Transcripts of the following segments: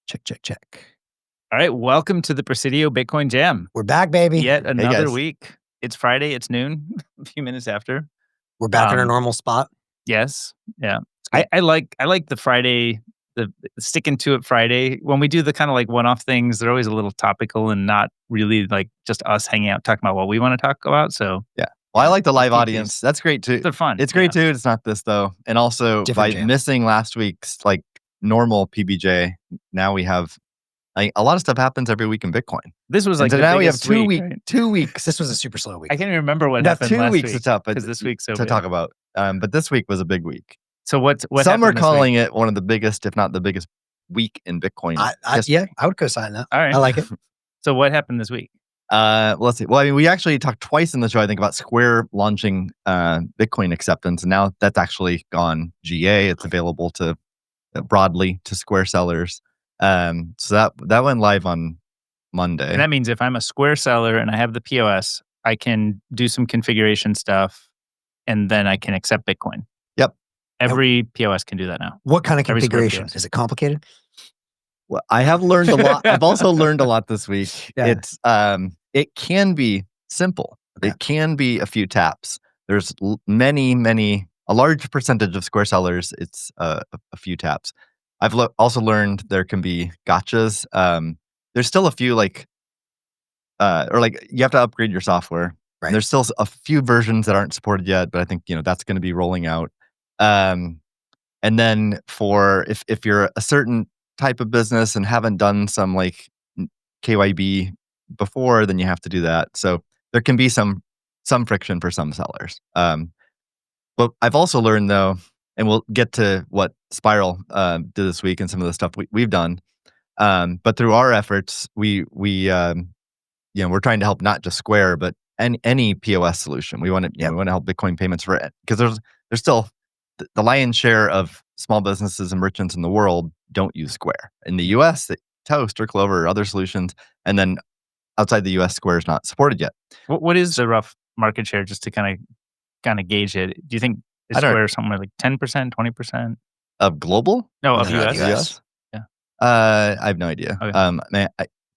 Check. All right, welcome to the Presidio Bitcoin Jam. We're back, baby. Yet another guys. week. It's Friday, it's noon, a few minutes after. We're back in our normal spot. Yes, yeah. good. I like the Friday, the sticking to it Friday. When we do the kind of like one-off things, they're always a little topical and not really like just us hanging out talking about what we want to talk about. So Yeah. Well, I like the live keep audience. That's great too. they're fun. It's great too. It's not this though. And also Different by jam. missing last week's like normal PBJ, now we have a lot of stuff happens every week in Bitcoin. This was And like so the now we have biggest 2 week, weeks. right? 2 weeks. This was a super slow week. I can't even remember what Now happened 2 last weeks week. to talk, because this week's so to big. talk about. But this week was a big week. So what Some are happened this calling week? it one of the biggest, if not the biggest, week in Bitcoin. Yeah, I would co-sign that. All right. I like it. So what happened this week? Let's see. Well, I mean, we actually talked twice in the show, I think, about Square launching Bitcoin acceptance. And now that's actually gone GA. It's available to broadly to Square sellers. So that went live on Monday. And that means if I'm a Square seller and I have the POS, I can do some configuration stuff and then I can accept Bitcoin. Yep. Every POS can do that now. What kind of Every Square configuration? POS. Is it complicated? Well, I have learned a lot. I've also learned a lot this week. Yeah. It's it can be simple. Okay. It can be a few taps. There's a large percentage of Square sellers. It's a few taps. I've also learned there can be gotchas. There's still a few or you have to upgrade your software. Right. And there's still a few versions that aren't supported yet, but I think that's going to be rolling out. And then for if you're a certain type of business and haven't done some like KYB before, then you have to do that. So there can be some friction for some sellers. But I've also learned though, and we'll get to what Spiral did this week and some of the stuff we've done. But through our efforts, we're trying to help not just Square, but any POS solution. We want to we want to help Bitcoin payments for it because there's still the lion's share of small businesses and merchants in the world don't use Square. In the US, Toast or Clover or other solutions, and then outside the US, Square is not supported yet. What is the rough market share just to kind of gauge it? Do you think is Square somewhere like 10%, 20%? Of global? No, of No, US. US. Yeah. I have no idea. Okay.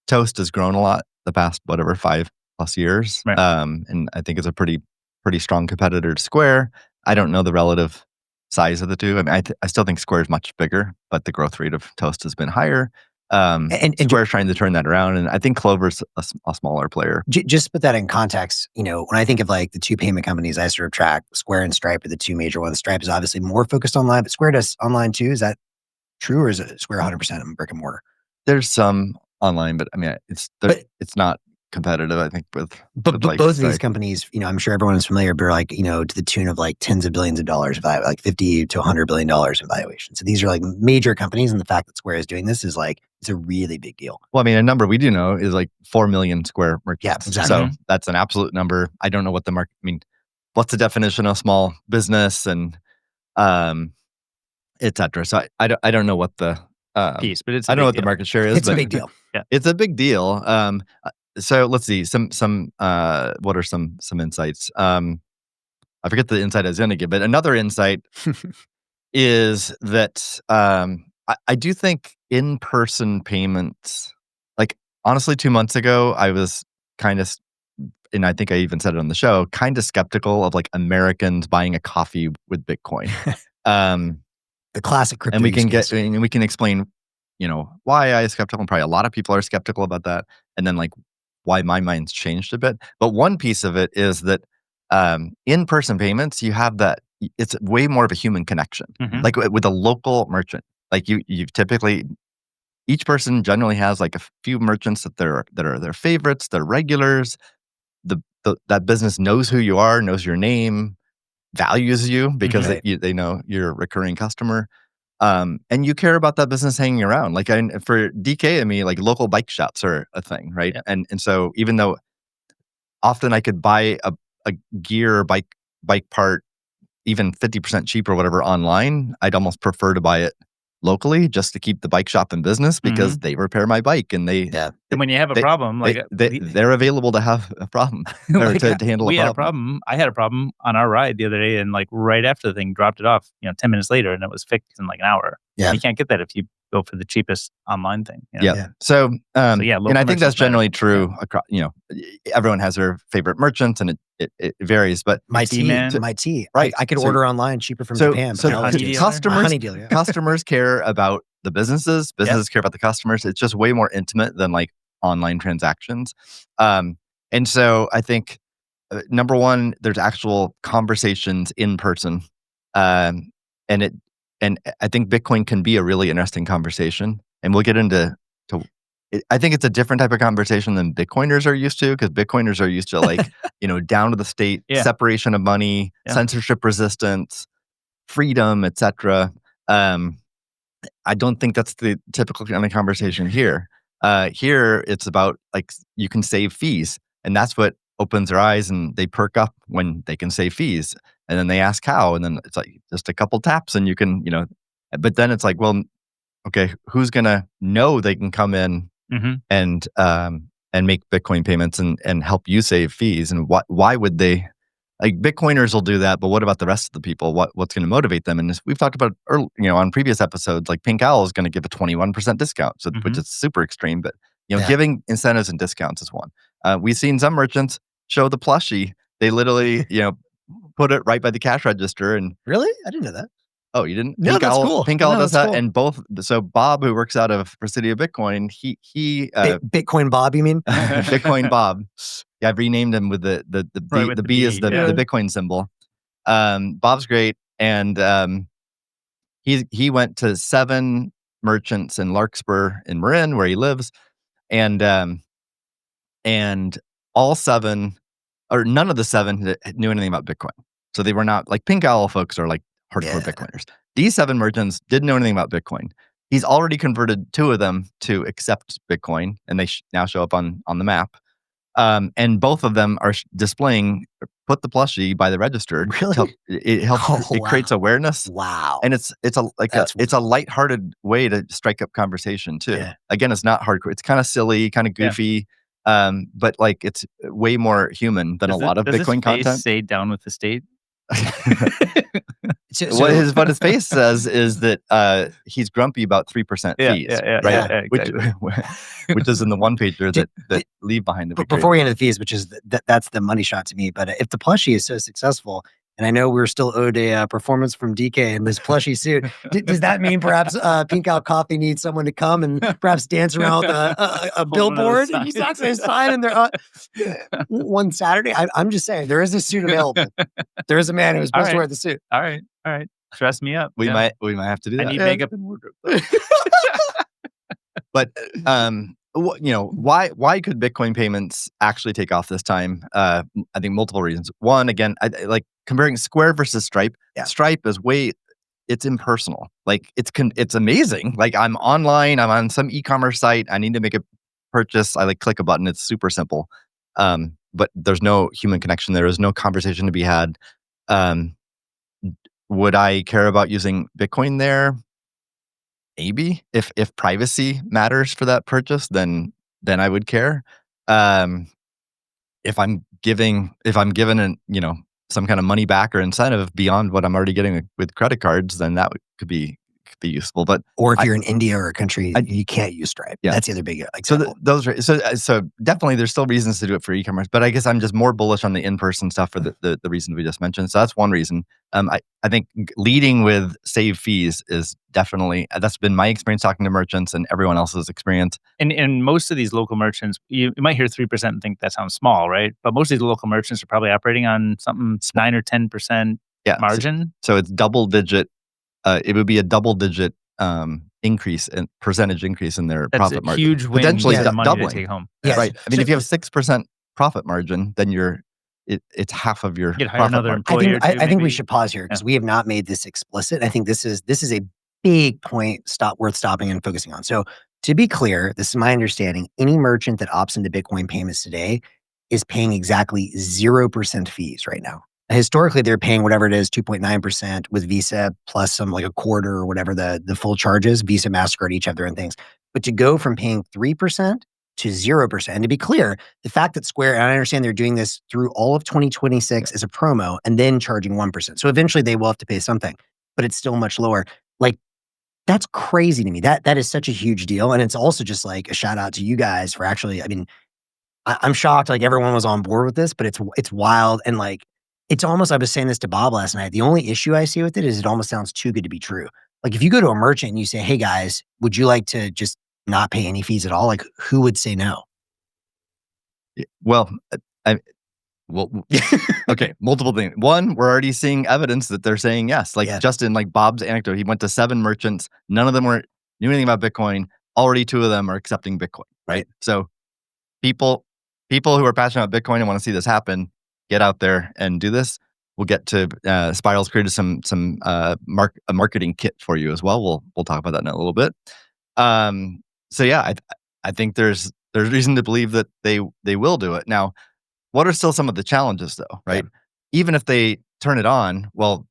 Toast has grown a lot the past 5+ years, Right. and I think it's a pretty strong competitor to Square. I don't know the relative size of the two. I mean, I still think Square is much bigger, but the growth rate of Toast has been higher. And Square's trying to turn that around, and I think Clover's a smaller player. Just to put that in context, when I think of like the two payment companies I sort of track, Square and Stripe are the two major ones. Stripe is obviously more focused online, but Square does online too. Is that true, or is it Square 100% in brick and mortar? There's some online, but I mean, it's not competitive, I think, with But like both of Stripe. these companies, I'm sure everyone is familiar, but are like, to the tune of like tens of billions of dollars, like $50 to $100 billion in valuation. So these are like major companies, and the fact that Square is doing this is like, it's a really big deal. Well, I mean, a number we do know is like 4 million Square merchants. Yeah, exactly. So that's an absolute number. I don't know what the market, what's the definition of small business and et cetera. So I don't know what the Piece, but it's I don't know what the market share is. It's a but big deal. Yeah. It's a big deal. So let's see some what are some insights? I forget the insight I was going to give, but another insight is that I do think in-person payments, like honestly, 2 months ago, I was kind of, and I think I even said it on the show, kind of skeptical of like Americans buying a coffee with Bitcoin. The classic crypto. And we use can case. we can explain, why I was skeptical, and probably a lot of people are skeptical about that, and then like why my mind's changed a bit. But one piece of it is that in-person payments, you have that, it's way more of a human connection. Mhm. Like with a local merchant, like you've typically, each person generally has like a few merchants that are their favorites, their regulars. That business knows who you are, knows your name, values you because they know you're a recurring customer. And you care about that business hanging around. Like for DK and me, like local bike shops are a thing, right? Yeah. And so even though often I could buy a gear or bike part even 50% cheaper or whatever online, I'd almost prefer to buy it locally just to keep the bike shop in business because they repair my bike and they And when you have a problem, like they're available to have a problem or like, to handle we a had a problem. problem. I had a problem on our ride the other day, and like right after the thing, dropped it off. 10 minutes later, and it was fixed in like an hour. Yeah. You can't get that if you go for the cheapest online thing. Yeah. So, yeah, and I think that's local merchants generally matter. true across, everyone has their favorite merchants and it varies, but My tea, tea, man. my tea. Right. I could So- order online cheaper from so- Japan. so but honey dealer? customers- honey dealer, yeah. customers care about the businesses care about the customers. It's just way more intimate than like online transactions. And so I think number one, there's actual conversations in person. And I think Bitcoin can be a really interesting conversation. And we'll get into I think it's a different type of conversation than Bitcoiners are used to, because Bitcoiners are used to like, down to the state, separation of money, censorship resistance, freedom, etc. I don't think that's the typical kind of conversation here. Here, it's about like you can save fees, and that's what opens their eyes, and they perk up when they can save fees. And then they ask how, and then it's like just a couple taps, and you can, But then it's like, well, okay, who's gonna know they can come in and make Bitcoin payments and help you save fees? And why would they? Like Bitcoiners will do that, but what about the rest of the people? What's going to motivate them? And we've talked about on previous episodes, like Pink Owl is going to give a 21% discount, which is super extreme. But giving incentives and discounts is one. We've seen some merchants show the plushie. They literally put it right by the cash register. And Really, I didn't know that. Oh, you didn't? No, that's cool. Pink Owl does that, cool. and both. So Bob, who works out of City of Bitcoin, he Bitcoin Bob, you mean? Bitcoin Bob. Yeah, I've renamed him with the B is the Bitcoin symbol. Bob's great, and he went to 7 merchants in Larkspur in Marin, where he lives, and all 7, or none of the 7 knew anything about Bitcoin. So they were not like Pink Owl folks are like hardcore Bitcoiners. These 7 merchants didn't know anything about Bitcoin. He's already converted 2 of them to accept Bitcoin, and they now show up on the map. And both of them are displaying, put the plushie by the register. Really? It helps. It creates awareness. Wow. And it's a lighthearted way to strike up conversation too. Yeah. Again, it's not hardcore. It's kind of silly, kind of goofy. But like it's way more human than a lot of Bitcoin content. Say down with the state. What his face says is that he's grumpy about 3% fees, right? Yeah, exactly. Which is in the one pager that leave behind the. Before we get into the fees, which is that's the money shot to me. But if the plushie is so successful, and I know we're still owed a performance from DK in this plushie suit, does that mean perhaps Pink Owl Coffee needs someone to come and perhaps dance around with a billboard? He's not going to sign in there one Saturday. I'm just saying there is a suit available. There is a man who's supposed to wear the suit. All right. Dress me up. We might have to do that. I need makeup and wardrobe. But why could Bitcoin payments actually take off this time? I think multiple reasons. One, again, I like comparing Square versus Stripe. Yeah. Stripe is it's impersonal. Like it's amazing. Like I'm online, I'm on some e-commerce site. I need to make a purchase. I click a button. It's super simple. But there's no human connection. There is no conversation to be had. Would I care about using Bitcoin there? Maybe if privacy matters for that purchase, then I would care. If I'm given some kind of money back or incentive beyond what I'm already getting with credit cards, then that could be useful. But or if you're in India or a country, you can't use Stripe. Yeah. That's the other big example. So definitely there's still reasons to do it for e-commerce, but I guess I'm just more bullish on the in-person stuff for the reasons we just mentioned. So that's one reason. I think leading with save fees is definitely, that's been my experience talking to merchants and everyone else's experience. And most of these local merchants, you might hear 3% and think that sounds small, right? But most of these local merchants are probably operating on something 9 or 10% margin. So it's double digit. It would be a double-digit percentage increase in their profit margin. That's a huge win. Potentially money doubling. to take home. Yes. Right. I mean, if you have 6% profit margin, then it's half of your hire profit another margin. employee. I think we should pause here because we have not made this explicit. I think this is a big point worth stopping and focusing on. So to be clear, this is my understanding. Any merchant that opts into Bitcoin payments today is paying exactly 0% fees right now. historically they're paying whatever it is, 2.9% with Visa plus some like a quarter or whatever the full charges. Visa, MasterCard each have their own things. But to go from paying 3% to 0%, and to be clear, the fact that Square, and I understand they're doing this through all of 2026 as a promo and then charging 1%. So eventually they will have to pay something, but it's still much lower. Like, that's crazy to me. That is such a huge deal. And it's also just like a shout out to you guys for actually, I mean, I'm shocked like everyone was on board with this, but it's wild. And like, it's almost, I was saying this to Bob last night. The only issue I see with it is it almost sounds too good to be true. Like if you go to a merchant and you say, hey guys, would you like to just not pay any fees at all? Like who would say no? Well, okay, multiple things. One, we're already seeing evidence that they're saying yes. Like just in like Bob's anecdote, he went to 7 merchants. None of them knew anything about Bitcoin. Already 2 of them are accepting Bitcoin, right? So people who are passionate about Bitcoin and want to see this happen, get out there and do this. We'll get to Spiral's created some a marketing kit for you as well. We'll talk about that in a little bit. So yeah, I think there's reason to believe that they will do it. Now, what are still some of the challenges though, right? Yeah. Even if they turn it on, well,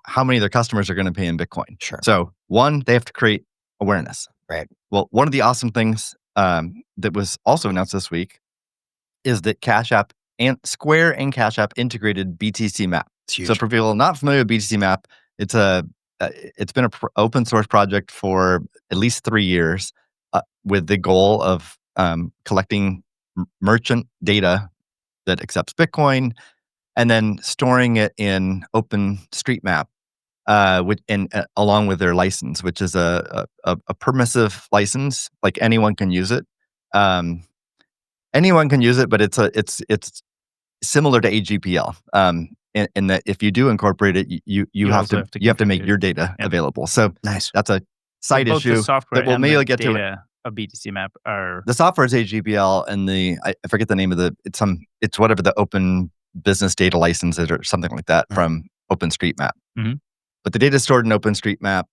how many of their customers are going to pay in Bitcoin? Sure. So one, they have to create awareness. Right. Well, one of the awesome things that was also announced this week is that CashApp and Square and CashApp integrated BTC Map. So for people not familiar with BTC Map, it's been an open source project for at least 3 years with the goal of collecting merchant data that accepts Bitcoin and then storing it in OpenStreetMap, along with their license, which is a permissive license. Like anyone can use it. Anyone can use it, but it's similar to AGPL. In that if you do incorporate it, you have to make your data available. So nice. That's a side issue that we'll maybe get to. A BTC Map are the software is AGPL and I forget the name of it's whatever the open business data license is or something like that from OpenStreetMap. Mm-hmm. But the data is stored in OpenStreetMap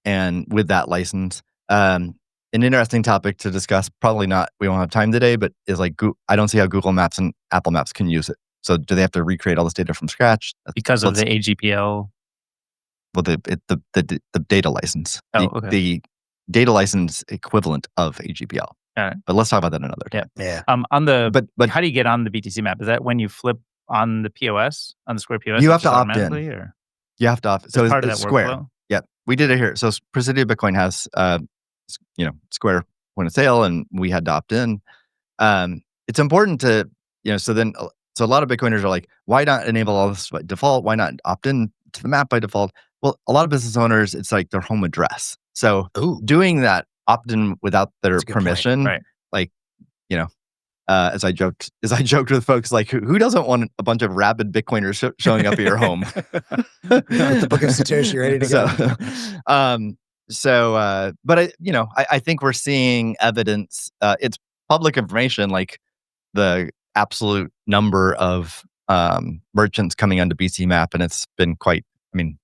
and with that license. An interesting topic to discuss, probably not, we won't have time today, but is like, I don't see how Google Maps and Apple Maps can use it. So do they have to recreate all this data from scratch? Because of the AGPL? Well, the data license. Okay. The data license equivalent of AGPL. But let's talk about that another time. Yeah. But how do you get on the BTC Map? Is that when you flip on the POS, on the Square POS? You have to opt in. Or? You have to opt in. So part of that Square. Workflow? Yeah, we did it here. So Presidio Bitcoin has, Square point of sale, and we had to opt in. It's important to, so a lot of Bitcoiners are like, why not enable all this by default? Why not opt in to the map by default? Well, a lot of business owners, it's like their home address. So doing that opt-in without their permission, right. like, as I joked with folks, like who doesn't want a bunch of rabid Bitcoiners showing up at your home? With the book of Satoshi ready to go. But I think we're seeing evidence. It's public information, like the absolute number of merchants coming onto BTC Map, and it's been quite. I mean,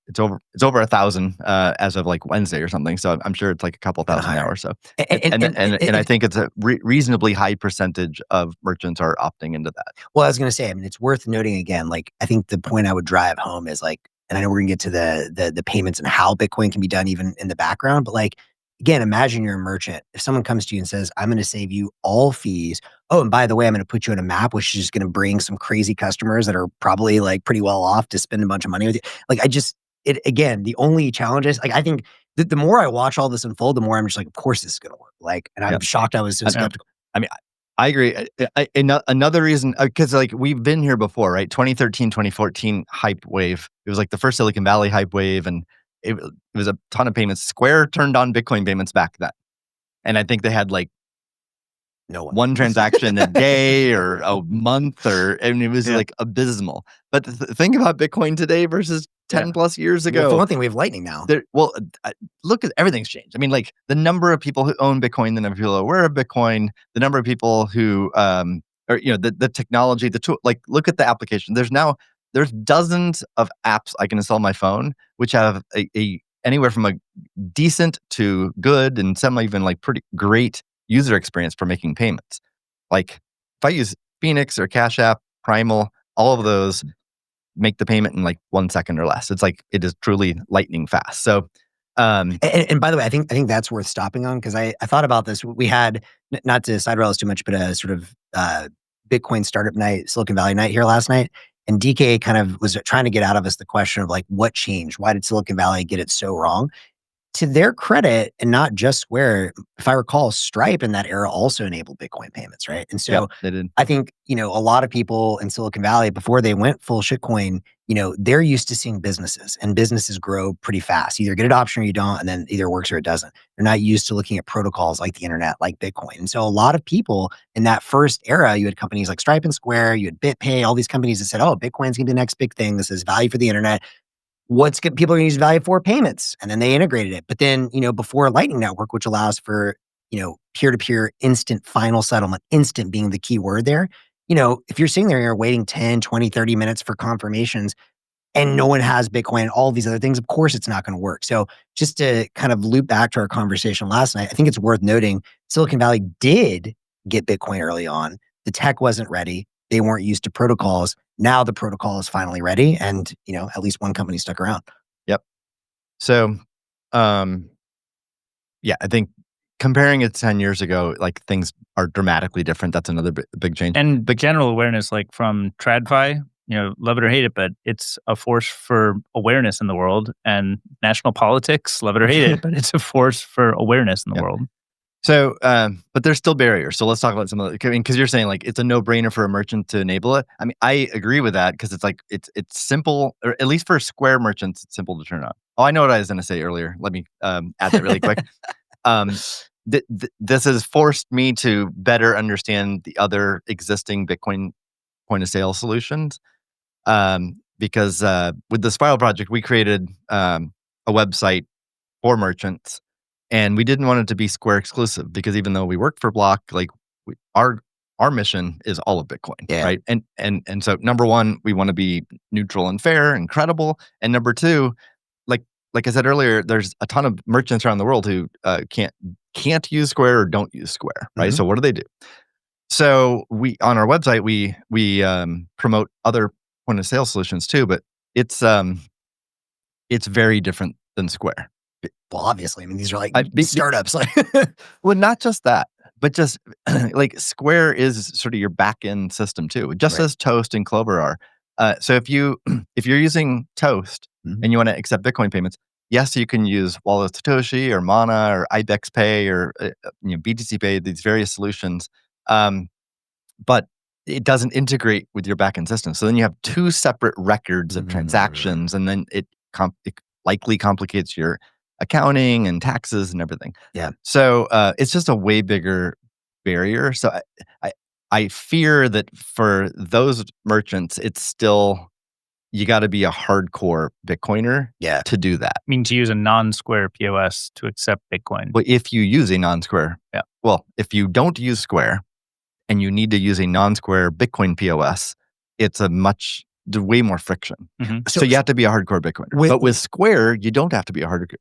it's over 1,000 as of like Wednesday or something. So I'm sure it's like a couple thousand now or so. And I think it's a reasonably high percentage of merchants are opting into that. Well, I was going to say, I mean, it's worth noting again. Like, I think the point I would drive home is like, and I know we're going to get to the payments and how Bitcoin can be done even in the background, but like, again, imagine you're a merchant. If someone comes to you and says, I'm going to save you all fees. Oh, and by the way, I'm going to put you on a map, which is just going to bring some crazy customers that are probably like pretty well off to spend a bunch of money with you. Like, again, the only challenge is like, I think the more I watch all this unfold, the more I'm just like, of course this is going to work. Like, and I'm shocked I was so skeptical. I mean, I agree. Another reason, because like we've been here before, right? 2013, 2014 hype wave. It was like the first Silicon Valley hype wave, and it was a ton of payments. Square turned on Bitcoin payments back then. And I think they had like one transaction a day or a month, and it was like abysmal. But think about Bitcoin today versus 10 plus years ago. Well, for one thing, we have Lightning now. Look at everything's changed. I mean, like the number of people who own Bitcoin, the number of people who are aware of Bitcoin, the number of people who, the technology, the tool, like look at the application. There's dozens of apps I can install on my phone, which have a anywhere from a decent to good and some even like pretty great user experience for making payments. Like if I use Phoenix or CashApp, Primal, all of those make the payment in like 1 second or less. It's like, it is truly lightning fast. So, and by the way, I think that's worth stopping on, because I thought about this. We had, not to side rail us too much, but a sort of Bitcoin startup night, Silicon Valley night here last night. And DK kind of was trying to get out of us the question of like, what changed? Why did Silicon Valley get it so wrong? To their credit, and not just Square, if I recall, Stripe in that era also enabled Bitcoin payments, right? And so they did. I think, a lot of people in Silicon Valley, before they went full shitcoin, they're used to seeing businesses, and businesses grow pretty fast. Either get adoption or you don't, and then either works or it doesn't. They're not used to looking at protocols like the internet, like Bitcoin. And so a lot of people in that first era, you had companies like Stripe and Square, you had BitPay, all these companies that said, oh, Bitcoin's gonna be the next big thing. This is value for the internet. People are going to use value for? Payments. And then they integrated it. But then, before Lightning Network, which allows for, peer-to-peer instant final settlement, instant being the key word there. If you're sitting there and you're waiting 10, 20, 30 minutes for confirmations and no one has Bitcoin, all these other things, of course it's not going to work. So just to kind of loop back to our conversation last night, I think it's worth noting Silicon Valley did get Bitcoin early on. The tech wasn't ready. They weren't used to protocols. Now the protocol is finally ready, and at least one company stuck around. Yep. So, yeah, I think comparing it to 10 years ago, like things are dramatically different. That's another big change. And the general awareness, like from TradFi, love it or hate it, but it's a force for awareness in the world. And national politics, love it or hate it, but it's a force for awareness in the world. So, but there's still barriers. So let's talk about some of the, because you're saying like it's a no-brainer for a merchant to enable it. I mean, I agree with that, because it's like it's simple, or at least for Square merchants, it's simple to turn on. Oh, I know what I was going to say earlier. Let me add that really quick. This has forced me to better understand the other existing Bitcoin point of sale solutions. Because with the Spiral project, we created a website for merchants. And we didn't want it to be Square exclusive, because even though we work for Block, like our mission is all of Bitcoin, right? And so number one, we want to be neutral and fair and credible. And number two, like I said earlier, there's a ton of merchants around the world who can't use Square or don't use Square, right? So what do they do? So we, on our website, we promote other point of sale solutions too, but it's very different than Square. Well, obviously, I mean, these are like startups. Well, not just that, but just like Square is sort of your back end system too, just as Toast and Clover are. So if you're using Toast and you want to accept Bitcoin payments, yes, you can use Wallet Satoshi or Mana or Ibex Pay or BTC Pay, these various solutions, but it doesn't integrate with your back end system. So then you have two separate records of transactions, and then it likely complicates your accounting and taxes and everything. Yeah. So it's just a way bigger barrier. So I fear that for those merchants, it's still, you got to be a hardcore Bitcoiner to do that. I mean, to use a non-Square POS to accept Bitcoin. But if you use a non-Square, well, if you don't use Square and you need to use a non-Square Bitcoin POS, it's way more friction. So you have to be a hardcore Bitcoiner. But with Square, you don't have to be a hardcore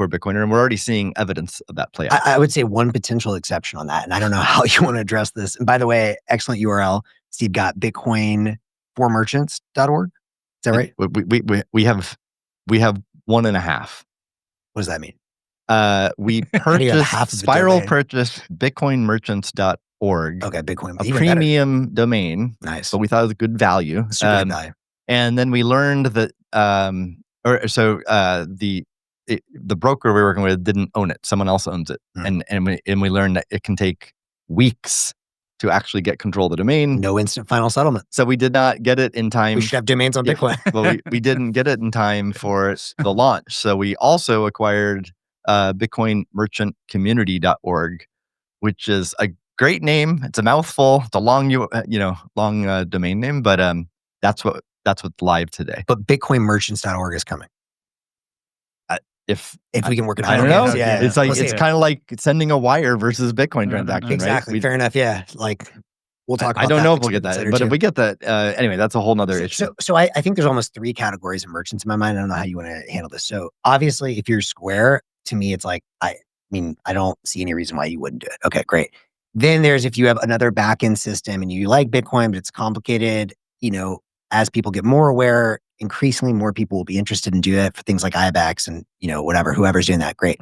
Bitcoiner, and we're already seeing evidence of that play out. I would say one potential exception on that, and I don't know how you want to address this. And by the way, excellent URL. Steve got bitcoin4merchants.org. Is that right? We have 1.5. What does that mean? We purchased Spiral purchased bitcoinmerchants.org. Okay, Bitcoin, a premium domain. Nice, but we thought it was a good value. Super good value. And then we learned that the broker we were working with didn't own it. Someone else owns it. And we learned that it can take weeks to actually get control of the domain. No instant final settlement. So we did not get it in time. We should have domains on Bitcoin. Well, we didn't get it in time for the launch. So we also acquired bitcoinmerchantcommunity.org, which is a great name. It's a mouthful. It's a long domain name, but that's what's live today. But bitcoinmerchants.org is coming. If we can work it out. I don't know. Yeah. It's like, it's kind of like sending a wire versus Bitcoin transaction, exactly. Right? Fair enough. Yeah. Like, we'll talk about that. I don't know if we'll get that, but if we get that, anyway, that's a whole nother issue. So I think there's almost 3 categories of merchants in my mind. I don't know how you want to handle this. So obviously, if you're Square, to me, it's like, I don't see any reason why you wouldn't do it. Okay, great. Then there's, if you have another back-end system and you like Bitcoin, but it's complicated, as people get more aware, increasingly more people will be interested in doing it for things like IBEX and, whatever, whoever's doing that, great.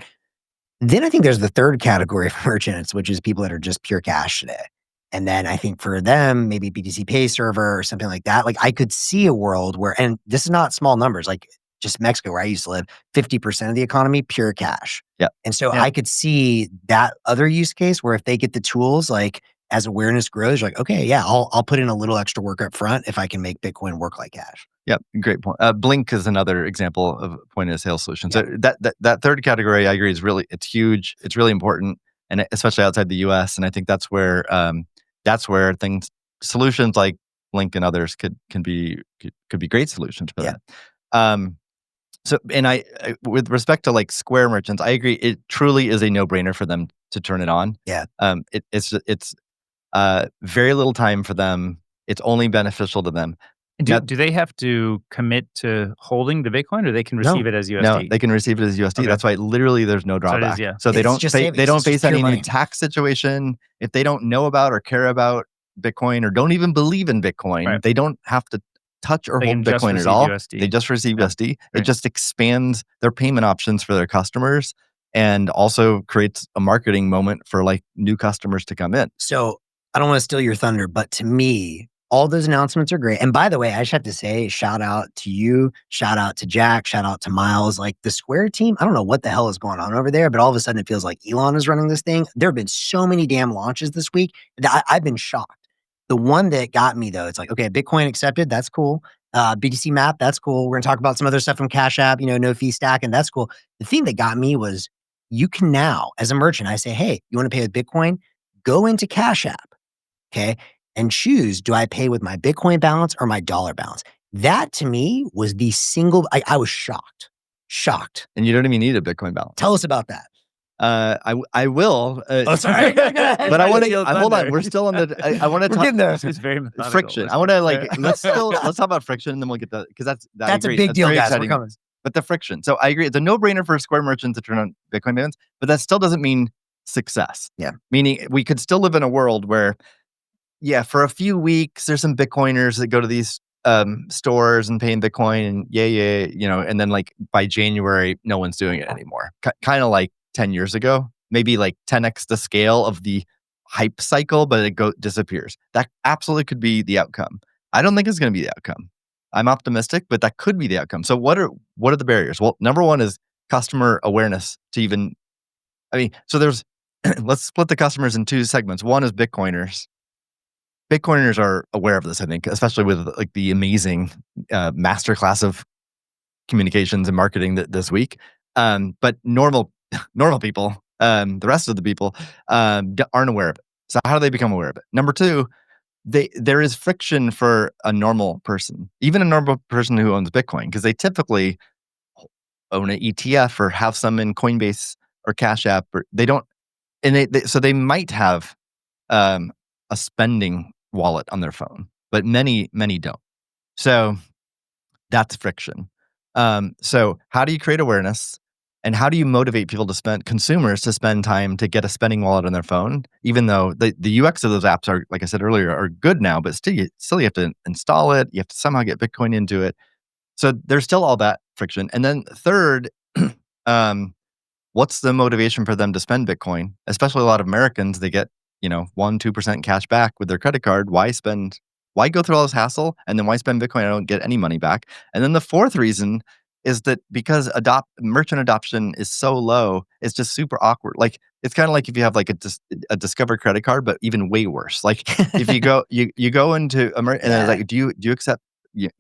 Then I think there's the third category of merchants, which is people that are just pure cash today. And then I think for them, maybe BTC Pay Server or something like that. Like I could see a world where, and this is not small numbers, like just Mexico where I used to live, 50% of the economy, pure cash. Yeah. And so I could see that other use case where if they get the tools, like as awareness grows, you're like, okay, yeah, I'll put in a little extra work up front if I can make Bitcoin work like cash. Yep, great point. Blink is another example of a point-of-sale solution. So that third category, I agree, it's huge. It's really important, and especially outside the U.S. And I think that's where solutions like Blink and others could be great solutions for that. So, and I with respect to like Square merchants, I agree. It truly is a no-brainer for them to turn it on. Yeah. It's very little time for them. It's only beneficial to them. Do they have to commit to holding the Bitcoin, or they can receive it as USD? No, they can receive it as USD. Okay. That's why literally there's no drawback. So they don't face any new tax situation. If they don't know about or care about Bitcoin or don't even believe in Bitcoin, they don't have to touch or hold Bitcoin at all. USD. They just receive USD. Right. It just expands their payment options for their customers and also creates a marketing moment for like new customers to come in. So I don't want to steal your thunder, but to me, all those announcements are great. And by the way, I just have to say, shout out to you, shout out to Jack, shout out to Miles. Like the Square team, I don't know what the hell is going on over there, but all of a sudden it feels like Elon is running this thing. There have been so many damn launches this week that I've been shocked. The one that got me though, it's like, okay, Bitcoin accepted, that's cool. BTC Map, that's cool. We're gonna talk about some other stuff from CashApp, no fee stack, and that's cool. The thing that got me was you can now, as a merchant, I say, hey, you want to pay with Bitcoin? Go into CashApp, okay? And choose, do I pay with my Bitcoin balance or my dollar balance? That to me was the single, I was shocked. And you don't even need a Bitcoin balance. Tell us about that. I will. Oh, sorry. But I want to, hold on. We're still on the, I want to talk there. It's very methodical. Friction. I want to let's talk about friction and then we'll get that, because that's a big deal, guys. We're coming. But the friction. So I agree. It's a no-brainer for Square merchants to turn on Bitcoin payments, but that still doesn't mean success. Yeah. Meaning we could still live in a world where, for a few weeks, there's some Bitcoiners that go to these stores and pay in Bitcoin and and then like by January, no one's doing it anymore. Kind of like 10 years ago, maybe like 10x the scale of the hype cycle, but it disappears. That absolutely could be the outcome. I don't think it's going to be the outcome. I'm optimistic, but that could be the outcome. So what are the barriers? Well, number one is customer awareness to even, so there's, let's split the customers in two segments. One is Bitcoiners. Bitcoiners are aware of this, I think, especially with like the amazing masterclass of communications and marketing this week. But normal people, the rest of the people aren't aware of it. So how do they become aware of it? Number two, there is friction for a normal person, even a normal person who owns Bitcoin, because they typically own an ETF or have some in Coinbase or CashApp, or they don't, and so they might have a spending wallet on their phone, but many don't. So that's friction. So how do you create awareness? And how do you motivate consumers to spend time to get a spending wallet on their phone? Even though the UX of those apps are, like I said earlier, are good now, but still you have to install it. You have to somehow get Bitcoin into it. So there's still all that friction. And then third, what's the motivation for them to spend Bitcoin? Especially a lot of Americans, they get 1-2% cash back with their credit card. Why go through all this hassle? And then why spend Bitcoin? I don't get any money back. And then the fourth reason is that because merchant adoption is so low, it's just super awkward. Like it's kind of like if you have like a Discover credit card, but even way worse. Like if you go into and it's like, do you accept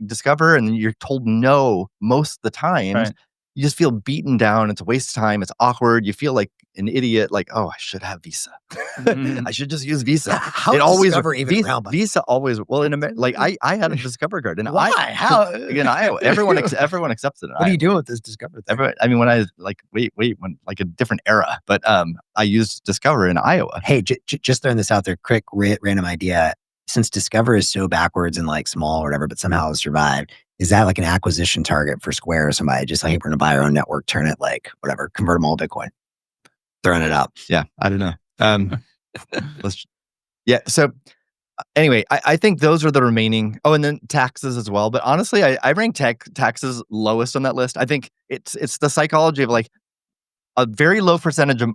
Discover? And you're told no most of the time. Right. You just feel beaten down. It's a waste of time. It's awkward. You feel like an idiot. Like, oh, I should have Visa. I should just use Visa. How Discover even around? Visa always. Well, in America, like I had a Discover card, and why? How? In Iowa, everyone accepts it. What are you doing with this Discover thing? When I like when like a different era, but I used Discover in Iowa. Hey, just throwing this out there, quick random idea. Since Discover is so backwards and like small or whatever, but somehow has survived. Is that like an acquisition target for Square or somebody? Just like, hey, we're going to buy our own network, turn it like whatever, convert them all to Bitcoin. Throwing it out. Yeah, I don't know. So Anyway, I think those are the remaining. Oh, and then taxes as well. But honestly, I rank taxes lowest on that list. I think it's the psychology of like a very low percentage of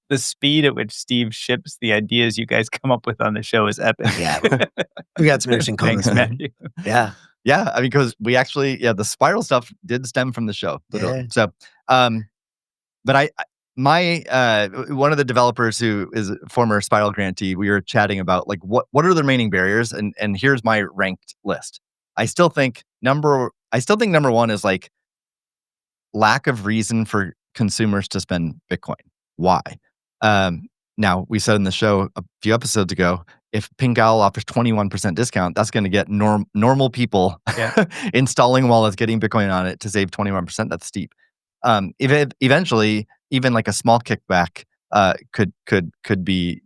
The speed at which Steve ships the ideas you guys come up with on the show is epic. Yeah. We got some interesting Thanks, comments. Matthew. Yeah. Yeah, I mean, because we actually, the spiral stuff did stem from the show. Literally. Yeah. So, but one of the developers who is a former Spiral grantee, we were chatting about like what are the remaining barriers, and here's my ranked list. I still think number one is like lack of reason for consumers to spend Bitcoin. Why? Now we said in the show a few episodes ago, if Pink Owl offers 21% discount, that's going to get normal people installing wallets, getting Bitcoin on it to save 21%. That's steep. Eventually, even like a small kickback could be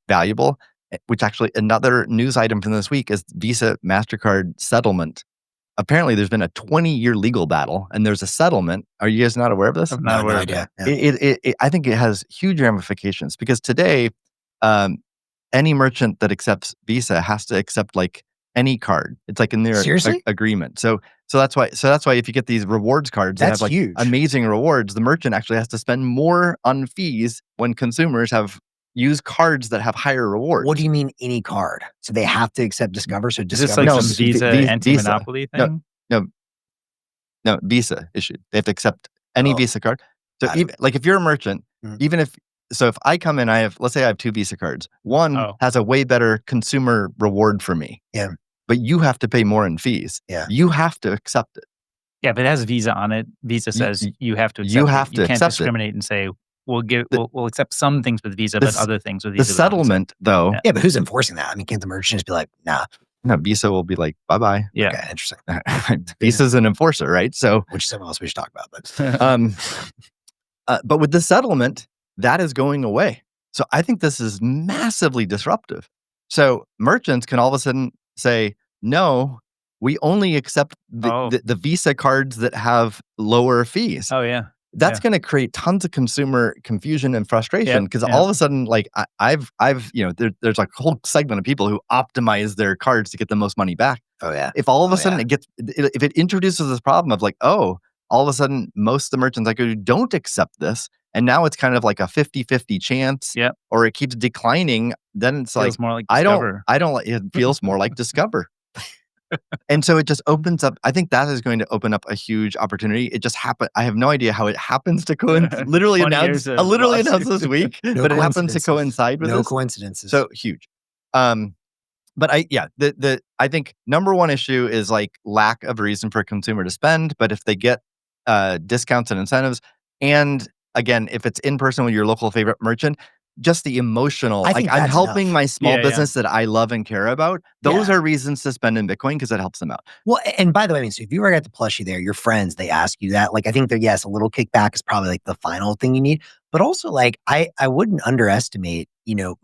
valuable. Which actually, another news item from this week is Visa MasterCard settlement. Apparently, there's been a 20-year legal battle, and there's a settlement. Are you guys not aware of this? I'm not aware of idea. that. Yeah. I think it has huge ramifications because today, any merchant that accepts Visa has to accept like any card. It's like in their Seriously? agreement. So that's why if you get these rewards cards that That's have like huge. amazing rewards, the merchant actually has to spend more on fees when consumers have used cards that have higher rewards. What do you mean any card? So they have to accept Discover? So Is this Discover like No, some Visa Visa. anti-monopoly thing? No, Visa issued. They have to accept any Oh. Visa card. So Got it. even like if you're a merchant, Mhm. even if I come in, let's say I have 2 Visa cards. One Oh. has a way better consumer reward for me. Yeah. But you have to pay more in fees. Yeah. You have to accept it. Yeah, if it has Visa on it, Visa says you have to accept you it. have to You can't accept it. discriminate and say, we'll accept some things with Visa, The but s- other things with The Visa. we won't accept. settlement, though, Yeah. Yeah, but who's enforcing that? I mean, can't the merchant just be like, nah? no, Visa will be like, bye-bye. Yeah. Okay, interesting. Visa's an enforcer, right? So, Which is something else we should talk about. But but with the settlement, that is going away. So I think this is massively disruptive. So merchants can all of a sudden say, no, we only accept the Visa cards that have lower fees. Oh, yeah. That's going to create tons of consumer confusion and frustration because Yep. all of a sudden, like I've there's like a whole segment of people who optimize their cards to get the most money back. oh yeah, If all of a Oh, sudden if it introduces this problem of like, oh, all of a sudden most of the merchants I go to don't accept this, and now it's kind of like a 50-50 chance, Yep. or it keeps declining, then it's Feels like more like I Discover. don't like it feels more like Discover. And so it just opens up. I think that is going to open up a huge opportunity. It just happened. I have no idea how it happens to coincide. Literally 20 announced years of announced this week, No but it happens to coincidences. coincide with no this. coincidences. So huge. But I think number one issue is like lack of reason for a consumer to spend. But if they get discounts and incentives, and again, if it's in person with your local favorite merchant, just the emotional, I like think I'm that's helping enough. my small Yeah, yeah. business that I love and care about. Those are reasons to spend in Bitcoin because it helps them out. Well, and by the way, I mean, so if you were at the plushie there, your friends, they ask you that. Like, I think that, yes, a little kickback is probably like the final thing you need. But also, like, I wouldn't underestimate,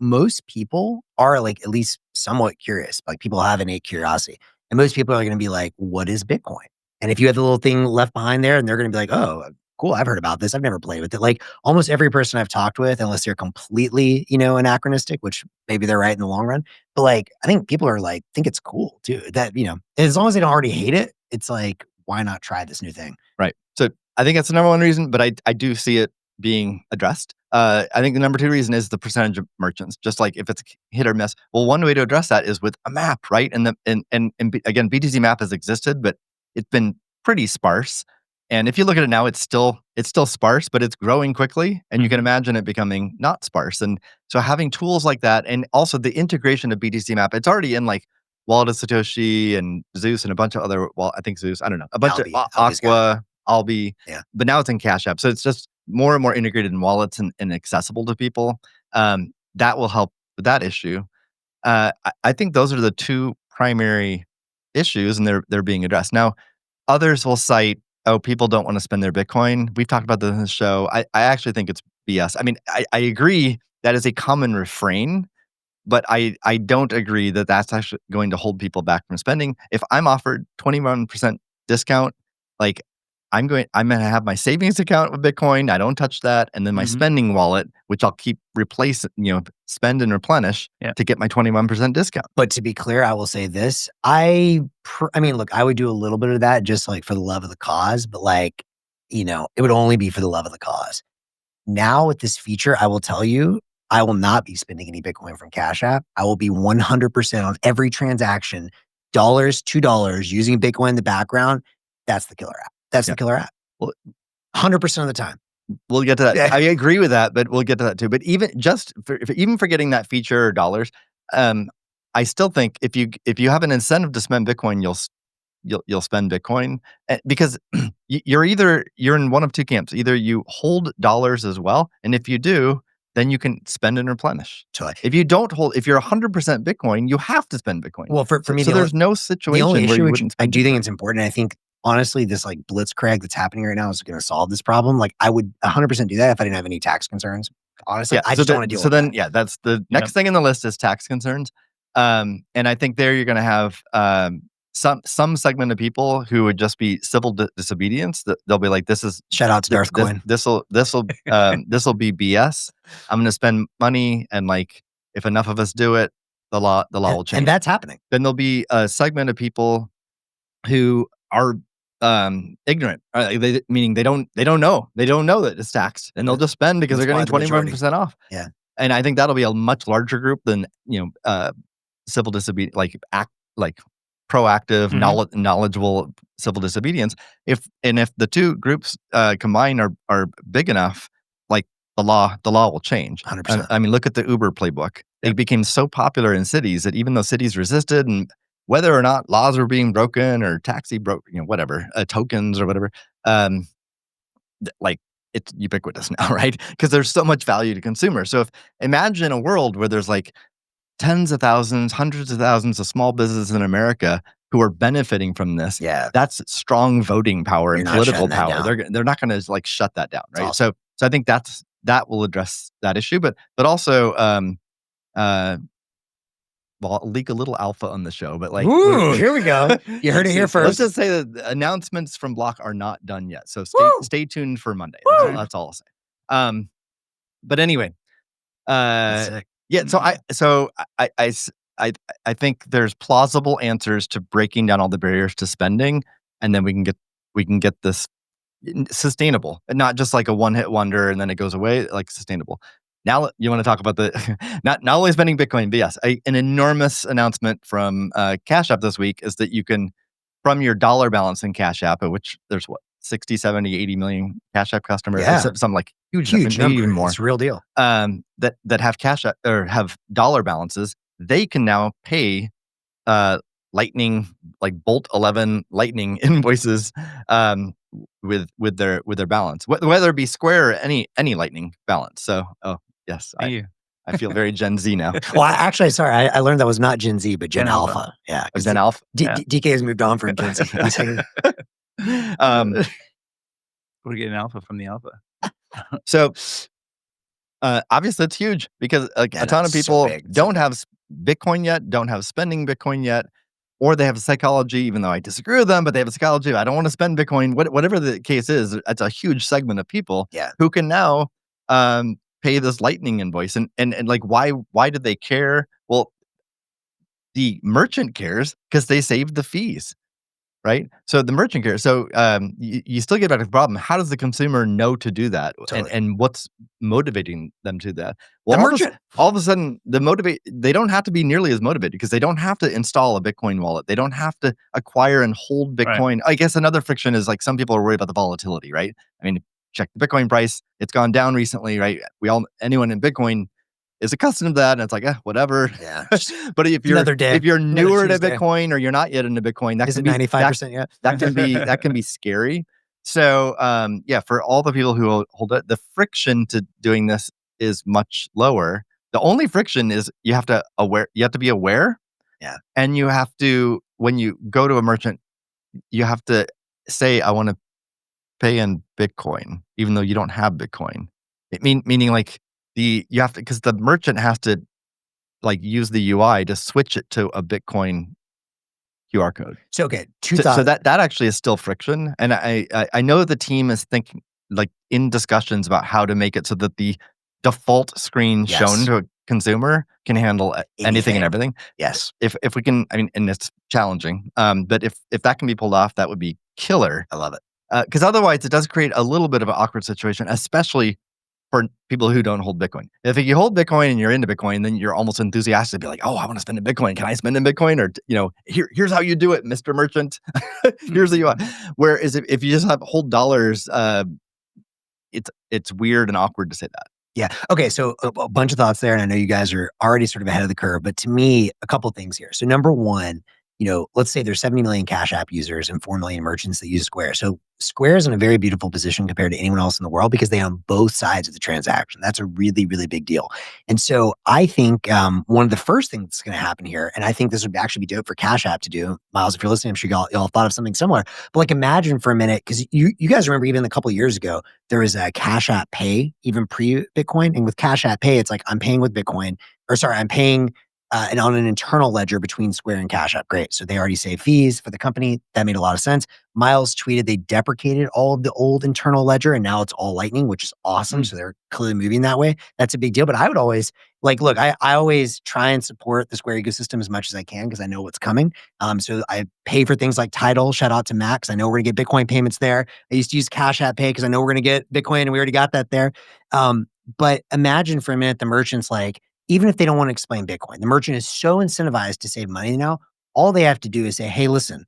most people are like at least somewhat curious. Like, people have innate curiosity. And most people are going to be like, what is Bitcoin? And if you have the little thing left behind there, and they're going to be like, oh, cool, I've heard about this. I've never played with it. Like almost every person I've talked with, unless they're completely, anachronistic, which maybe they're right in the long run. But like, I think people are like, think it's cool too. That, as long as they don't already hate it, it's like, why not try this new thing? Right. So I think that's the number one reason, but I do see it being addressed. I think the number two reason is the percentage of merchants. Just like if it's hit or miss. Well, one way to address that is with a map, right? And again, BTC Map has existed, but it's been pretty sparse. And if you look at it now, it's still sparse, but it's growing quickly, and you can imagine it becoming not sparse. And so having tools like that, and also the integration of BTC Map, it's already in like Wallet of Satoshi and Zeus and a bunch of other. Well, I think Zeus, I don't know, a bunch Albi. of Albi's got Aqua, Albi, Yeah. But now it's in CashApp, so it's just more and more integrated in wallets and accessible to people. That will help with that issue. I think those are the two primary issues, and they're being addressed now. Others will cite, oh, people don't want to spend their Bitcoin. We've talked about this in the show. I actually think it's BS. I mean, I agree that is a common refrain, but I don't agree that that's actually going to hold people back from spending. If I'm offered 21% discount, like I'm going to have my savings account with Bitcoin. I don't touch that. And then my spending wallet, which I'll keep replacing, spend and replenish to get my 21% discount. But to be clear, I will say this. I mean, look, I would do a little bit of that just like for the love of the cause, but like, you know, it would only be for the love of the cause. Now with this feature, I will tell you, I will not be spending any Bitcoin from Cash App. I will be 100% on every transaction, $2 using Bitcoin in the background. That's the killer app. That's the killer app. Well, 100% of the time. We'll get to that. I agree with that, but we'll get to that too. But even for getting that feature or dollars, I still think if you have an incentive to spend Bitcoin, you'll spend Bitcoin because you're in one of two camps. Either you hold dollars as well, and if you do, then you can spend and replenish. Totally. If you don't hold, if you're 100% Bitcoin, you have to spend Bitcoin. Well, for me, so there's no situation where you wouldn't spend I do Bitcoin. think it's important. I think honestly, this like blitzcrank that's happening right now is going to solve this problem. Like I would 100% do that if I didn't have any tax concerns. Honestly, I just don't want to deal with that. Yeah, that's the next thing in the list is tax concerns. And I think there you're going to have some segment of people who would just be civil disobedience. That they'll be like, "This is shout out to Darth Coin. This will be BS. I'm going to spend money, and like if enough of us do it, the law will change." And that's happening. Then there'll be a segment of people who are ignorant, meaning they don't know that it's taxed, and they'll just spend because they're getting 21% off. Yeah, and I think that'll be a much larger group than civil disobedience, like proactive, knowledgeable civil disobedience. If the two groups combined are big enough, like the law will change. 100%. I mean, look at the Uber playbook. It became so popular in cities that even though cities resisted and whether or not laws were being broken or taxi broke, whatever, tokens or whatever, like it's ubiquitous now, right? Because there's so much value to consumers. So imagine a world where there's like tens of thousands, hundreds of thousands of small businesses in America who are benefiting from this. Yeah, that's strong voting power and political power. Down. They're not going to like shut that down, right? Awesome. So I think that will address that issue, but also well, I'll leak a little alpha on the show, but like, here we go. You heard it here first. Let's just say that the announcements from Block are not done yet, so stay tuned for Monday. That's all I'll say. But anyway, yeah. So I think there's plausible answers to breaking down all the barriers to spending, and then we can get this sustainable, and not just like a one-hit wonder and then it goes away. Like sustainable. Now you want to talk about the not only spending Bitcoin, but yes, an enormous announcement from Cash App this week is that you can, from your dollar balance in Cash App, which there's 60, 70, 80 million Cash App customers, some like huge number, even more. It's a real deal. That have Cash App or have dollar balances, they can now pay Lightning, like Bolt 11 Lightning invoices with their balance, whether it be Square or any Lightning balance. So, yes, I feel very Gen Z now. Well, I learned that was not Gen Z, but Gen Alpha. Yeah, Gen Alpha. DK has moved on from Gen Z. We're getting alpha from the alpha. So, obviously, it's huge because a ton of people don't have Bitcoin yet, don't have spending Bitcoin yet, or they have a psychology, even though I disagree with them, but they have a psychology. I don't want to spend Bitcoin. Whatever the case is, that's a huge segment of people who can now pay this Lightning invoice. And like, why do they care? Well, the merchant cares because they saved the fees, right? So the merchant cares. So you still get back to the problem. How does the consumer know to do that? Totally. And what's motivating them to do that? Well, all of a sudden, they don't have to be nearly as motivated because they don't have to install a Bitcoin wallet. They don't have to acquire and hold Bitcoin. Right. I guess another friction is like some people are worried about the volatility, right? I mean, check the Bitcoin price. It's gone down recently, right? Anyone in Bitcoin is accustomed to that, and it's like, whatever. Yeah. But if you're newer to Bitcoin or you're not yet into Bitcoin, that can be 95% yet. That can be scary. So for all the people who hold it, the friction to doing this is much lower. The only friction is you have to be aware. Yeah. And you have to, when you go to a merchant, you have to say, I want to pay in Bitcoin, even though you don't have Bitcoin. Meaning like you have to, because the merchant has to like use the UI to switch it to a Bitcoin QR code. So okay, so that actually is still friction, and I know the team is thinking like in discussions about how to make it so that the default screen shown consumer can handle anything and everything. Yes. If we can, I mean, and it's challenging, but if that can be pulled off, that would be killer. I love it. Because otherwise, it does create a little bit of an awkward situation, especially for people who don't hold Bitcoin. If you hold Bitcoin and you're into Bitcoin, then you're almost enthusiastic to be like, oh, I want to spend in Bitcoin. Can I spend in Bitcoin? Or, here's how you do it, Mr. Merchant. Here's the UI. Whereas if you just hold dollars, it's weird and awkward to say that. Yeah. Okay. So a bunch of thoughts there. And I know you guys are already sort of ahead of the curve, but to me, a couple of things here. So number one, let's say there's 70 million Cash App users and 4 million merchants that use Square. So Square is in a very beautiful position compared to anyone else in the world because they own both sides of the transaction. That's a really, really big deal. And so I think one of the first things that's going to happen here, and I think this would actually be dope for Cash App to do, Miles, if you're listening, I'm sure y'all thought of something similar. But like imagine for a minute, because you guys remember even a couple of years ago, there was a Cash App Pay, even pre-Bitcoin. And with Cash App Pay, it's like I'm paying with Bitcoin, I'm paying and on an internal ledger between Square and Cash App. Great. So they already save fees for the company. That made a lot of sense. Miles tweeted they deprecated all of the old internal ledger and now it's all Lightning, which is awesome. So they're clearly moving that way. That's a big deal. But I would always look, I always try and support the Square ecosystem as much as I can because I know what's coming. So I pay for things like Tidal. Shout out to Max. I know we're going to get Bitcoin payments there. I used to use Cash App Pay because I know we're going to get Bitcoin and we already got that there. But imagine for a minute the merchants even if they don't want to explain Bitcoin, the merchant is so incentivized to save money now, all they have to do is say, hey, listen,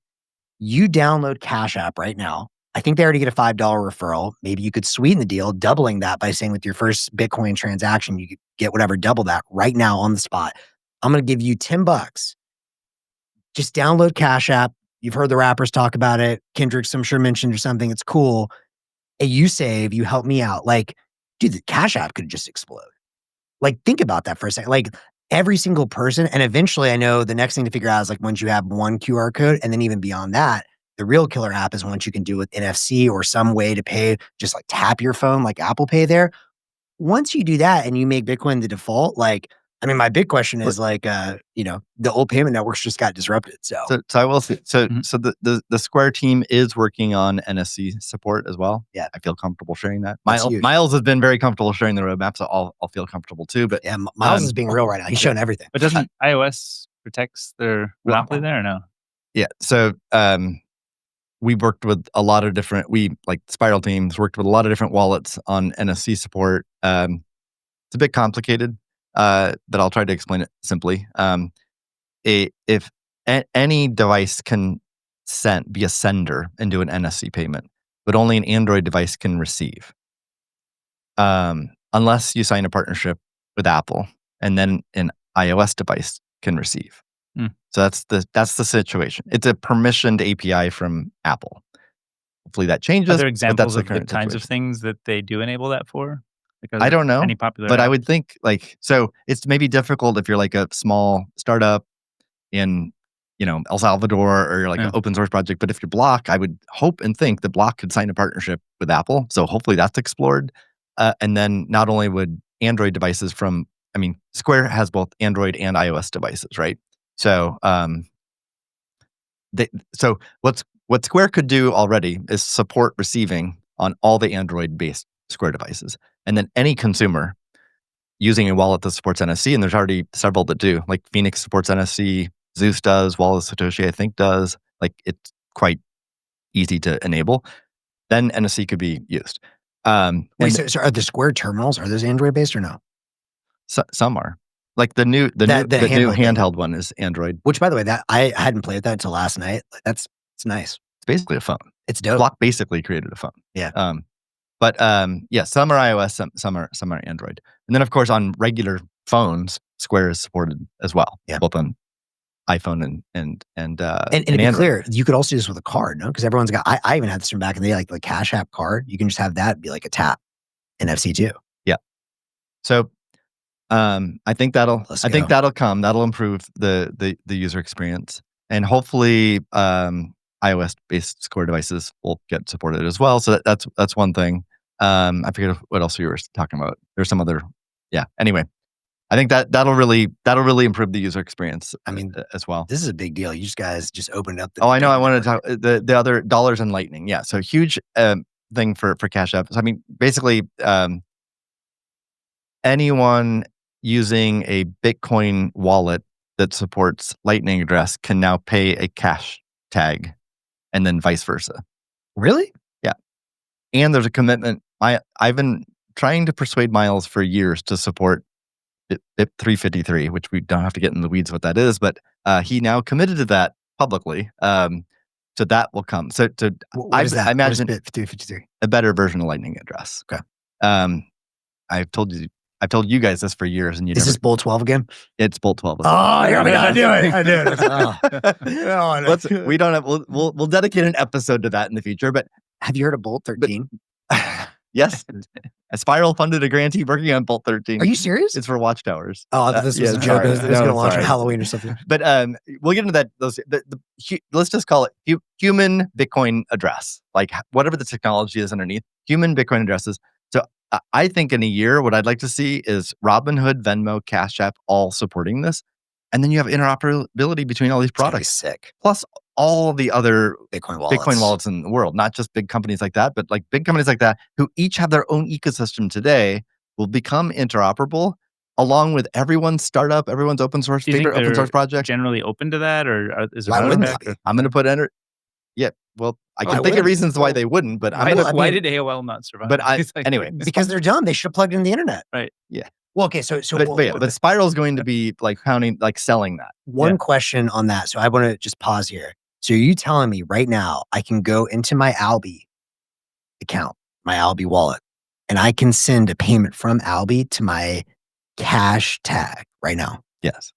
you download Cash App right now. I think they already get a $5 referral. Maybe you could sweeten the deal, doubling that by saying with your first Bitcoin transaction, you could get whatever, double that right now on the spot. I'm going to give you $10. Just download Cash App. You've heard the rappers talk about it. Kendrick's, I'm sure, mentioned or something. It's cool. Hey, you save, you help me out. Dude, the Cash App could just explode. Think about that for a second. Every single person, and eventually I know the next thing to figure out is once you have one QR code, and then even beyond that, the real killer app is once you can do it with NFC or some way to pay, just tap your phone like Apple Pay there. Once you do that and you make Bitcoin the default, my big question is the old payment networks just got disrupted. So I will say, so the Square team is working on NSC support as well. Yeah. I feel comfortable sharing that. Miles has been very comfortable sharing the roadmap, so I'll feel comcomfortable too. But yeah, Miles is being real right now. He's showing everything. But doesn't iOS protects their monopoly there or no? Yeah. So we worked with a lot of different, Spiral teams worked with a lot of different wallets on NSC support. It's a bit complicated. But I'll try to explain it simply. If any device can be a sender and do an NSC payment, but only an Android device can receive, unless you sign a partnership with Apple, and then an iOS device can receive. So that's the situation. It's a permissioned API from Apple. Hopefully that changes. Are there examples of the kinds situation. of things that they do enable that for? I don't know, but I would think so it's maybe difficult if you're a small startup in, El Salvador, or you're an open source project. But if you're Block, I would hope and think that Block could sign a partnership with Apple. So hopefully that's explored. And then not only would Android devices Square has both Android and iOS devices, right? So, what Square could do already is support receiving on all the Android-based Square devices. And then any consumer using a wallet that supports NFC, and there's already several that do, Phoenix supports NFC, Zeus does, Wallet of Satoshi I think does. It's quite easy to enable. Then NFC could be used. Wait, so are the Square terminals, are those Android-based or no? Some are. The new handheld one is Android. Which, by the way, that I hadn't played with that until last night. It's nice. It's basically a phone. It's dope. Block basically created a phone. Yeah. But some are iOS, some are Android. And then of course on regular phones, Square is supported as well. Yeah. Both on iPhone and to be clear, you could also do this with a card, no? Because everyone's got I even had this from back in the day, the Cash App card. You can just have that be a tap NFC too. Yeah. So I think that'll come. That'll improve the user experience. And hopefully iOS-based Square devices will get supported as well. So that's one thing. I forget what else you were talking about. There's some other, yeah. Anyway, I think that'll really improve the user experience. As well. This is a big deal. You guys just opened up. I know. I wanted to talk the other dollars and Lightning. Yeah. So huge thing for Cash App. So basically, anyone using a Bitcoin wallet that supports Lightning address can now pay a cash tag, and then vice versa. Really? Yeah. And there's a commitment. I've been trying to persuade Miles for years to support BIP 353, which we don't have to get in the weeds what that is, but he now committed to that publicly. So that will come. So What is that? I imagine BIP 353? a better version of Lightning address. Okay. I've told you guys this for years, and Is this Bolt 12 again? It's Bolt 12. Oh, here we go. I knew it. I knew it. We don't have. We'll dedicate an episode to that in the future. But Have you heard of Bolt 13? yes, a Spiral funded a grantee working on Bolt 13. Are you serious? It's for Watchtowers. Oh, I thought this was a joke. It was going to launch on Halloween or something. But we'll get into that. Let's just call it human Bitcoin address, like whatever the technology is underneath. Human Bitcoin addresses. So I think in a year, what I'd like to see is Robinhood, Venmo, Cash App all supporting this, and then you have interoperability between all these products. Sick. Plus all the other Bitcoin wallets in the world, not just big companies like that, but like big companies like that who each have their own ecosystem today will become interoperable along with everyone's startup, everyone's open source, favorite open source project. Generally open to that, or is there Why wouldn't pushback? they be? I'm going to put yeah. Well, I can think of reasons why they wouldn't, but Why did AOL not survive? But Like, anyway, Because they're dumb. They should have plugged in the internet. Right. Yeah. Well, okay. So but Spiral's going to be like selling that. One question on that. So I want to just pause here. So are you telling me right now I can go into my Albi account, my Albi wallet, and I can send a payment from Albi to my cash tag right now? Yes.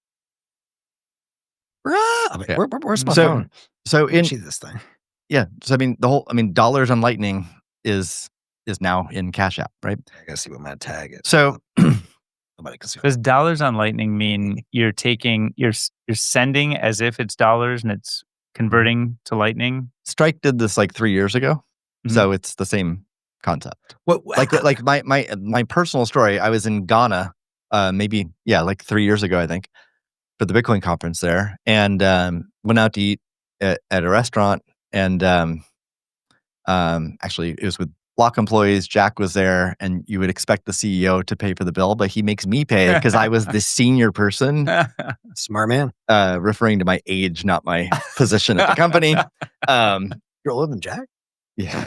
Yeah. Where's my So- phone? So Let me see this thing. yeah. So dollars on Lightning is now in Cash App, right? I gotta see what my tag is. So Nobody can see. Does dollars on Lightning mean you're sending as if it's dollars and it's converting to Lightning? Strike did this like 3 years ago, Mhm. so it's the same concept. What? Like my personal story. I was in Ghana, like 3 years ago, I think, for the Bitcoin conference there, and went out to eat at a restaurant, and actually it was with Block employees. Jack was there, and you would expect the CEO to pay for the bill, but he makes me pay because I was the senior person, Smart man. referring to my age, not my position at the company. You're older than Jack. Yeah.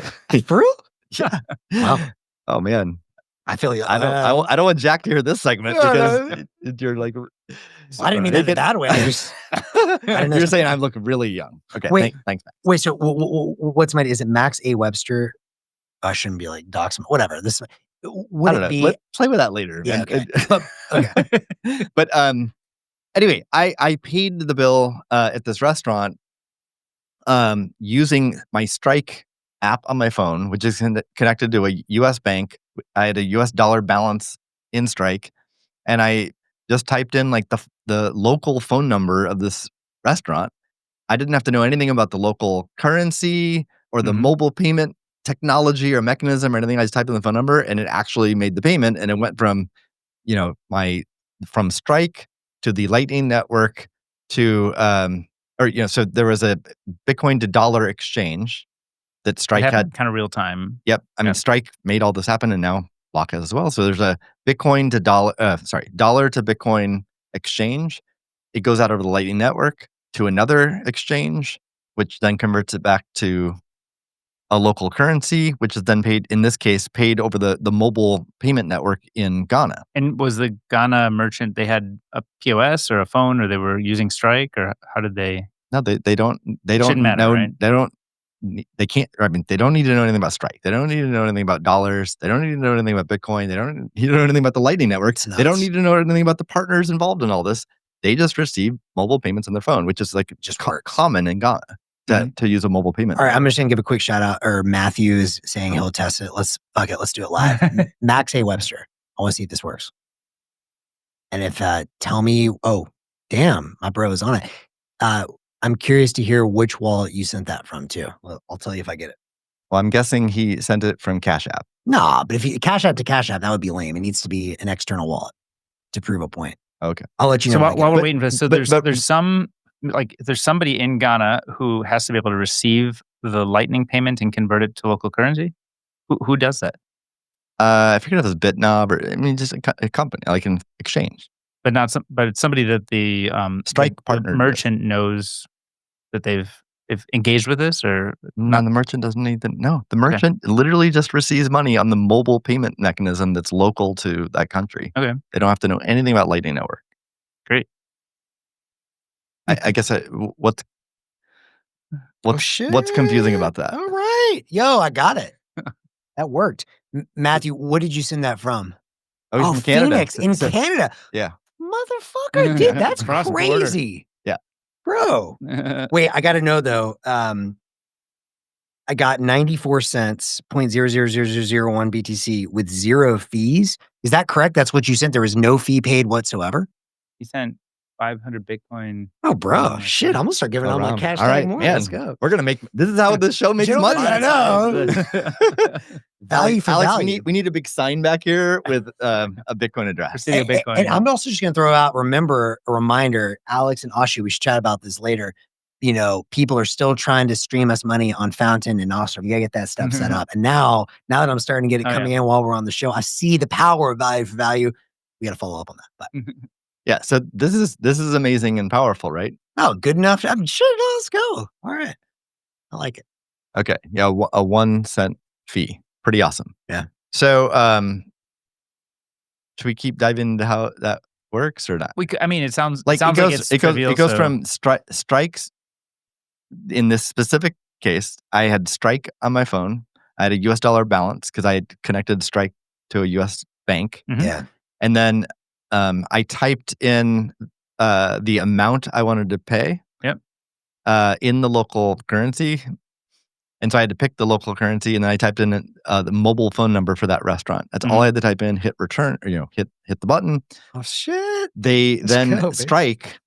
For real? Yeah. Wow. Oh man. I feel you. I don't want Jack to hear this segment because you're like. I didn't mean that in that way. I just. know. You're saying I look really young. Okay. Wait. Thanks, Max. Wait. So what's my? Is it Max A. Webster? I shouldn't be like dox him. Whatever. This would I don't it know. be? Let's play with that later. Yeah. man. Okay. But anyway, I paid the bill at this restaurant using my Strike app on my phone, which is connected to a U.S. bank. I had a U.S. dollar balance in Strike, and I just typed in like the local phone number of this restaurant. I didn't have to know anything about the local currency or the mobile payment technology or mechanism or anything. I just typed in the phone number, and it actually made the payment, and it went from from Strike to the Lightning network to so there was a Bitcoin to dollar exchange that Strike had kind of real time. Yep. I mean, Strike made all this happen, and now Block has as well. So there's a Bitcoin to dollar to Bitcoin exchange. It goes out over the Lightning network to another exchange, which then converts it back to a local currency, which is then paid, in this case, over the mobile payment network in Ghana. And was the Ghana merchant, they had a POS or a phone, or they were using Strike, or how did they? No, they don't Shouldn't matter, know. right? They can't. I mean, they don't need to know anything about Strike. They don't need to know anything about dollars. They don't need to know anything about Bitcoin. They don't need to know anything about the Lightning network. They don't need to know anything about the partners involved in all this. They just receive mobile payments on their phone, which is like just common in Ghana to use a mobile payment. All right, I'm just gonna give a quick shout out. Or Matthew is saying he'll test it. Let's do it live. Max A. Webster. I want to see if this works. And if tell me, oh damn, my bro is on it. I'm curious to hear which wallet you sent that from too. Well, I'll tell you if I get it. Well, I'm guessing he sent it from Cash App. Nah, but if you Cash App to Cash App, that would be lame. It needs to be an external wallet to prove a point. Okay, I'll let you know. So while we're waiting for this, there's somebody in Ghana who has to be able to receive the Lightning payment and convert it to local currency. Who does that? I forget if it was BitNob or just a company like an exchange. But not some. But it's somebody that the Strike the partnered with. merchant knows that they've engaged with this, or No, the merchant doesn't need to. No, the merchant literally just receives money on the mobile payment mechanism that's local to that country. Okay, They don't have to know anything about Lightning Network. great. I guess what's confusing about that? All right. Yo, I got it. That worked. Matthew, what did you send that from? Oh, he's from Canada. Phoenix in Canada. Yeah. Motherfucker, dude, that's Cross-border. crazy. Yeah. Bro. Wait, I got to know though. I got 94 cents, 0.000001 BTC with 0 fees. Is that correct? That's what you sent. There was no fee paid whatsoever. He sent 500 Bitcoin. Oh, bro, shit! I'm gonna start giving out my cash tag more. Man, Let's go. We're gonna make. This is how this show makes money. I know. Value for Alex, value. we need a big sign back here with a Bitcoin address. Presidio Bitcoin. And I'm also just gonna throw out. Remember a reminder, Alex and Ashi. We should chat about this later. You know, people are still trying to stream us money on Fountain and Nostrum. You gotta get that stuff set up. And now that I'm starting to get it coming in while we're on the show, I see the power of value for value. We gotta follow up on that. But yeah, so this is amazing and powerful, right? oh, good enough. I'm sure. Let's go. All right, I like it. Okay, yeah, a 1 cent fee, pretty awesome. Yeah. So, should we keep diving into how that works or not? I mean, it sounds Like like it's trivial, it goes so- from strikes. In this specific case, I had Strike on my phone. I had a US dollar balance because I had connected Strike to a US bank. Mhm. Yeah. And then I typed in the amount I wanted to pay. Yep. In the local currency. And so I had to pick the local currency, and then I typed in the mobile phone number for that restaurant. That's all I had to type in, hit return, or, hit the button. Oh shit. Strike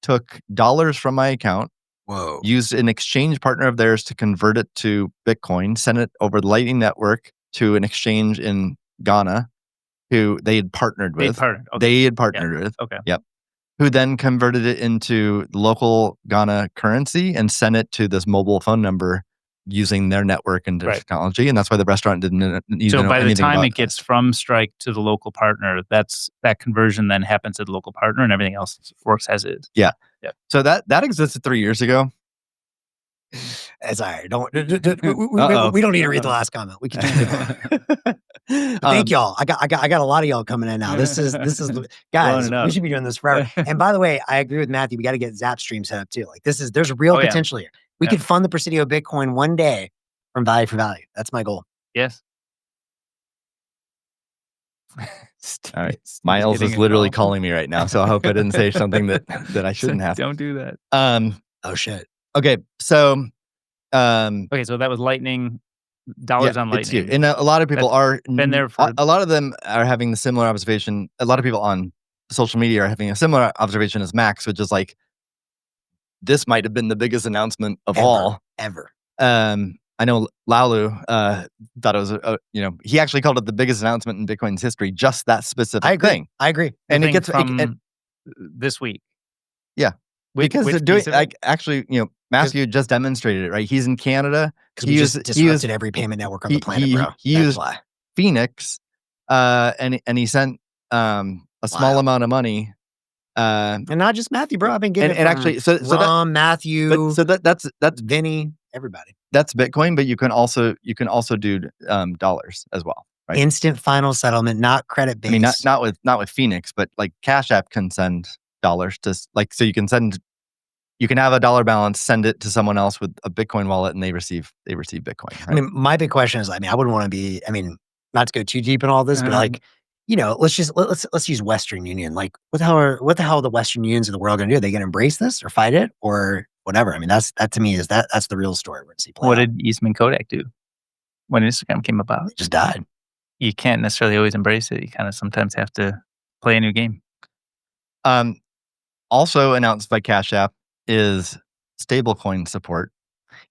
took dollars from my account, Whoa. used an exchange partner of theirs to convert it to Bitcoin, sent it over the Lightning Network to an exchange in Ghana who they had partnered with. They had partnered with. Okay. Yep. Who then converted it into local Ghana currency and sent it to this mobile phone number using their network and their technology. And that's why the restaurant didn't need to know anything about. So by the time it gets from Strike to the local partner, that conversion then happens at the local partner, and everything else works as is. Yeah. Yep. So that existed 3 years ago. It's all right. We don't need to read the last comment. We can just thank y'all. I got a lot of y'all coming in now. This is guys. We should be doing this forever. And by the way, I agree with Matthew. We got to get Zap Stream set up too. Like there's real potential here. We could fund the Presidio Bitcoin one day from value for value. That's my goal. Yes. All right. Miles is literally calling me right now, so I hope I didn't say something that I shouldn't have. Don't do that. Oh shit. Okay, so okay, so that was Lightning, dollars on Lightning. It's huge. And a lot of people been there for a lot of them are having the similar observation. A lot of people on social media are having a similar observation as Max, which is like, this might have been the biggest announcement of all ever. I know Laulu thought it was he actually called it the biggest announcement in Bitcoin's history, just that specific thing. I agree. And it gets from this week. Yeah. Because they're doing Matthew just demonstrated it, right? He's in Canada. Because he just disrupted every payment network on the planet, bro. He used Phoenix, and he sent a small amount of money. And not just Matthew, bro. I've been getting and actually, so Matthew, that's Vinny, everybody. That's Bitcoin, but you can also do dollars as well. Right? Instant final settlement, not credit based. I mean, not with Phoenix, but like CashApp can send dollars to so you can have a dollar balance, send it to someone else with a Bitcoin wallet, and they receive Bitcoin. Right? I mean, my big question is, I wouldn't want to be, not to go too deep in all this, but like, let's use Western Union. Like, what the hell are the Western Unions of the world going to do? Are they going to embrace this or fight it or whatever? I mean, that to me that's the real story. We're going to see play What out. did Eastman Kodak do when Instagram came about? It just died. You can't necessarily always embrace it. You kind of sometimes have to play a new game. Also announced by CashApp is stablecoin support.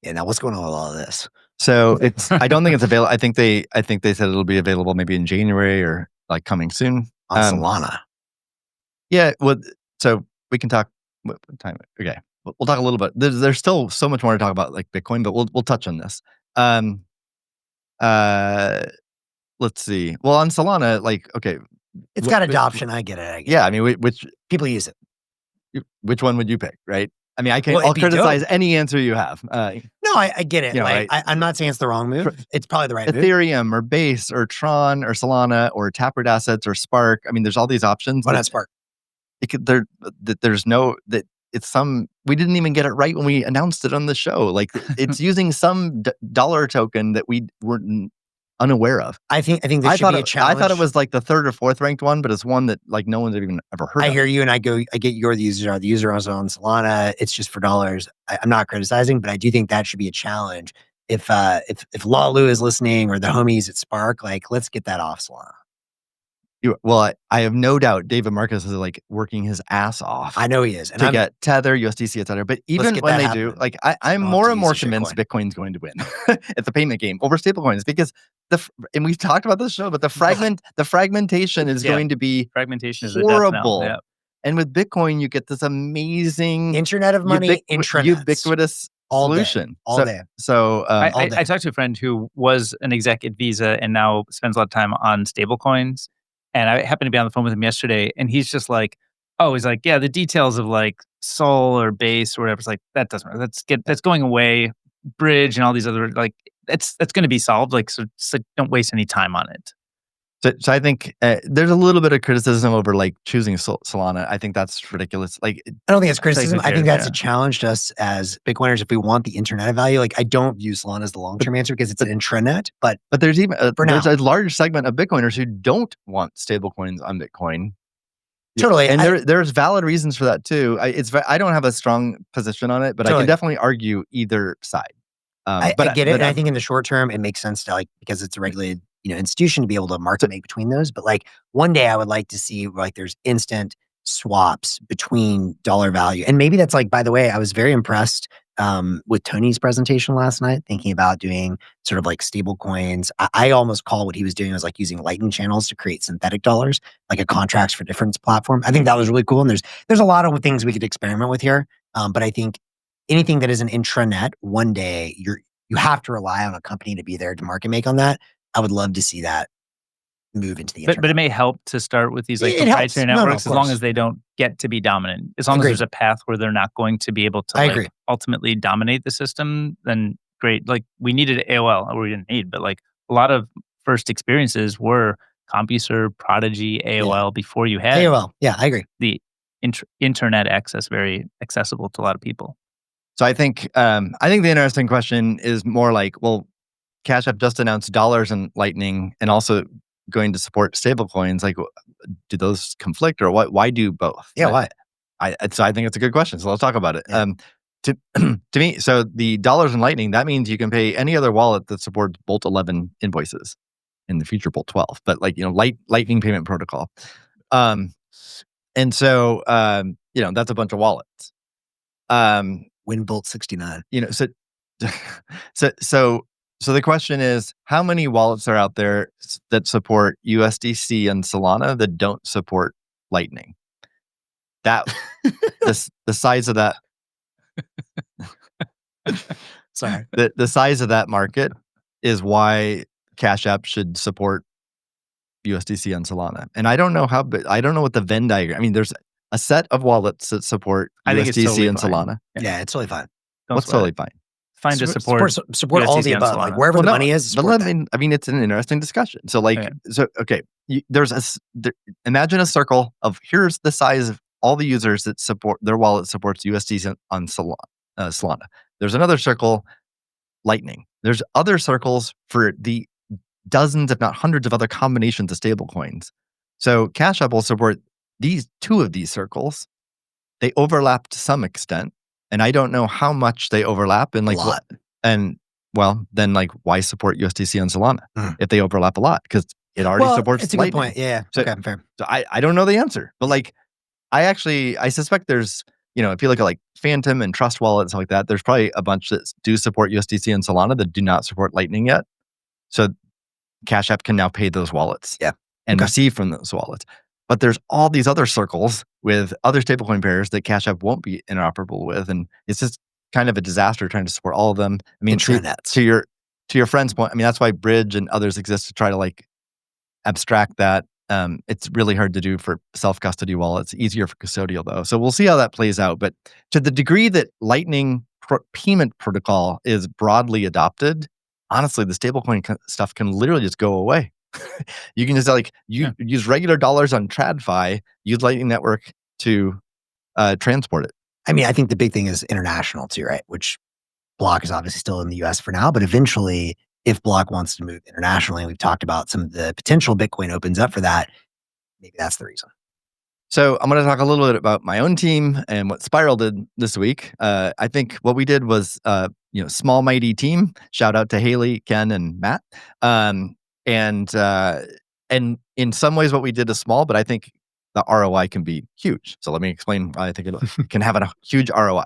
Yeah. Now, what's going on with all of this? So I don't think it's available. I think they said it'll be available maybe in January or like coming soon On Solana. Yeah. Well, so we can talk. What time? Okay, we'll talk a little bit. There's still so much more to talk about, like Bitcoin, but we'll touch on this. let's see. Well, on Solana, like, okay. It's got adoption. I get it. Yeah, I mean, which people use it. Which one would you pick, right? I mean, Well, I'll it'd be criticize dope. any answer you have. No, I get it. You know, like, right? I'm not saying it's the wrong move. It's probably the right move. Ethereum or Base or Tron or Solana or Taproot Assets or Spark. I mean, there's all these options. Why not Spark? There's no that it's some. We didn't even get it right when we announced it on the show. Like it's using some dollar token that we weren't unaware of. I think this should be a challenge. I thought it was like the 3rd or 4th ranked one, but it's one that like no one's even ever heard of. I hear you, and I get you're the user. The user is on Solana. It's just for dollars. I'm not criticizing, but I do think that should be a challenge. If Lalu is listening or the homies at Spark, like let's get that off Solana. Well, I have no doubt David Marcus is like working his ass off. I know he is. And to get Tether, USDC, etc. But even when they do, like I'm more and more convinced Bitcoin's going to win at the payment game over stablecoins because and we've talked about this show, but the fragmentation is going to be horrible. Yeah. And with Bitcoin, you get this amazing internet of money, ubiquitous solution all day. So I talked to a friend who was an exec at Visa and now spends a lot of time on stablecoins. And I happened to be on the phone with him yesterday, and he's just like, "Oh, he's like, yeah, the details of like Sol or Base or whatever. It's like that doesn't matter. That's going away. Bridge and all these other like that's going to be solved. Like so don't waste any time on it." So I think there's a little bit of criticism over like choosing Solana. I think that's ridiculous. Like I don't think it's criticism. I think that's a challenge to us as Bitcoiners if we want the internet value. Like I don't view Solana as the long-term answer because it's an intranet. But there's even there's a large segment of Bitcoiners who don't want stablecoins on Bitcoin. Totally, and there's valid reasons for that too. I don't have a strong position on it, but I can definitely argue either side. I get it, and I think in the short term it makes sense to like because it's a regulated institution to be able to market make between those. But like one day I would like to see like there's instant swaps between dollar value. And maybe that's like, by the way, I was very impressed with Tony's presentation last night, thinking about doing sort of like stable coins. I almost call what he was doing was like using Lightning channels to create synthetic dollars, like a contracts for difference platform. I think that was really cool. And there's a lot of things we could experiment with here. But I think anything that is an intranet, one day you have to rely on a company to be there to market make on that. I would love to see that move into the internet. But it may help to start with these like proprietary networks as long as they don't get to be dominant. As long as there's a path where they're not going to be able to ultimately dominate the system, then great. Like we needed AOL, or we didn't need, but like a lot of first experiences were CompuServe, Prodigy, AOL before you had AOL. Yeah, I agree. The internet access very accessible to a lot of people. So I think the interesting question is more like, well, CashApp just announced dollars and Lightning and also going to support stablecoins. Like, do those conflict or what? Why do both? Yeah, why? So I think it's a good question. So let's talk about it. Yeah. To me, so the dollars and Lightning, that means you can pay any other wallet that supports Bolt 11 invoices, in the future Bolt 12, but like, Lightning payment protocol. And so, that's a bunch of wallets. WinBolt 69. So the question is, how many wallets are out there that support USDC and Solana that don't support Lightning? That the size of that. Sorry. The size of that market is why CashApp should support USDC and Solana. And I don't know I don't know what the Venn diagram. I mean, there's a set of wallets that support USDC and Solana. Yeah, it's totally fine. What's totally fine? Fine to support all the above, like wherever the money is. But I mean, it's an interesting discussion. So, imagine a circle of here's the size of all the users that support their wallet supports USDC on Solana. There's another circle, Lightning. There's other circles for the dozens, if not hundreds, of other combinations of stablecoins. So, CashApp will support two of these circles. They overlap to some extent. And I don't know how much they overlap and like a lot. Then like why support USDC on Solana if they overlap a lot? Because it already supports it's a Lightning. Good point. Yeah. So, okay, fair. So I don't know the answer. But like I suspect there's, if you look at like Phantom and Trust Wallet and stuff like that, there's probably a bunch that do support USDC and Solana that do not support Lightning yet. So CashApp can now pay those wallets and receive from those wallets. But there's all these other circles with other stablecoin pairs that CashApp won't be interoperable with, and it's just kind of a disaster trying to support all of them. I mean, to your friend's point, I mean that's why Bridge and others exist to try to like abstract that. It's really hard to do for self-custody wallets. Easier for custodial though. So we'll see how that plays out. But to the degree that Lightning payment protocol is broadly adopted, honestly, the stablecoin stuff can literally just go away. You can just use regular dollars on TradFi, use Lightning Network to transport it. I mean, I think the big thing is international too, right? Which Block is obviously still in the US for now, but eventually, if Block wants to move internationally, we've talked about some of the potential Bitcoin opens up for that. Maybe that's the reason. So I'm going to talk a little bit about my own team and what Spiral did this week. I think what we did was, small mighty team. Shout out to Haley, Ken, and Matt. And in some ways, what we did is small, but I think the ROI can be huge. So let me explain why I think it can have a huge ROI.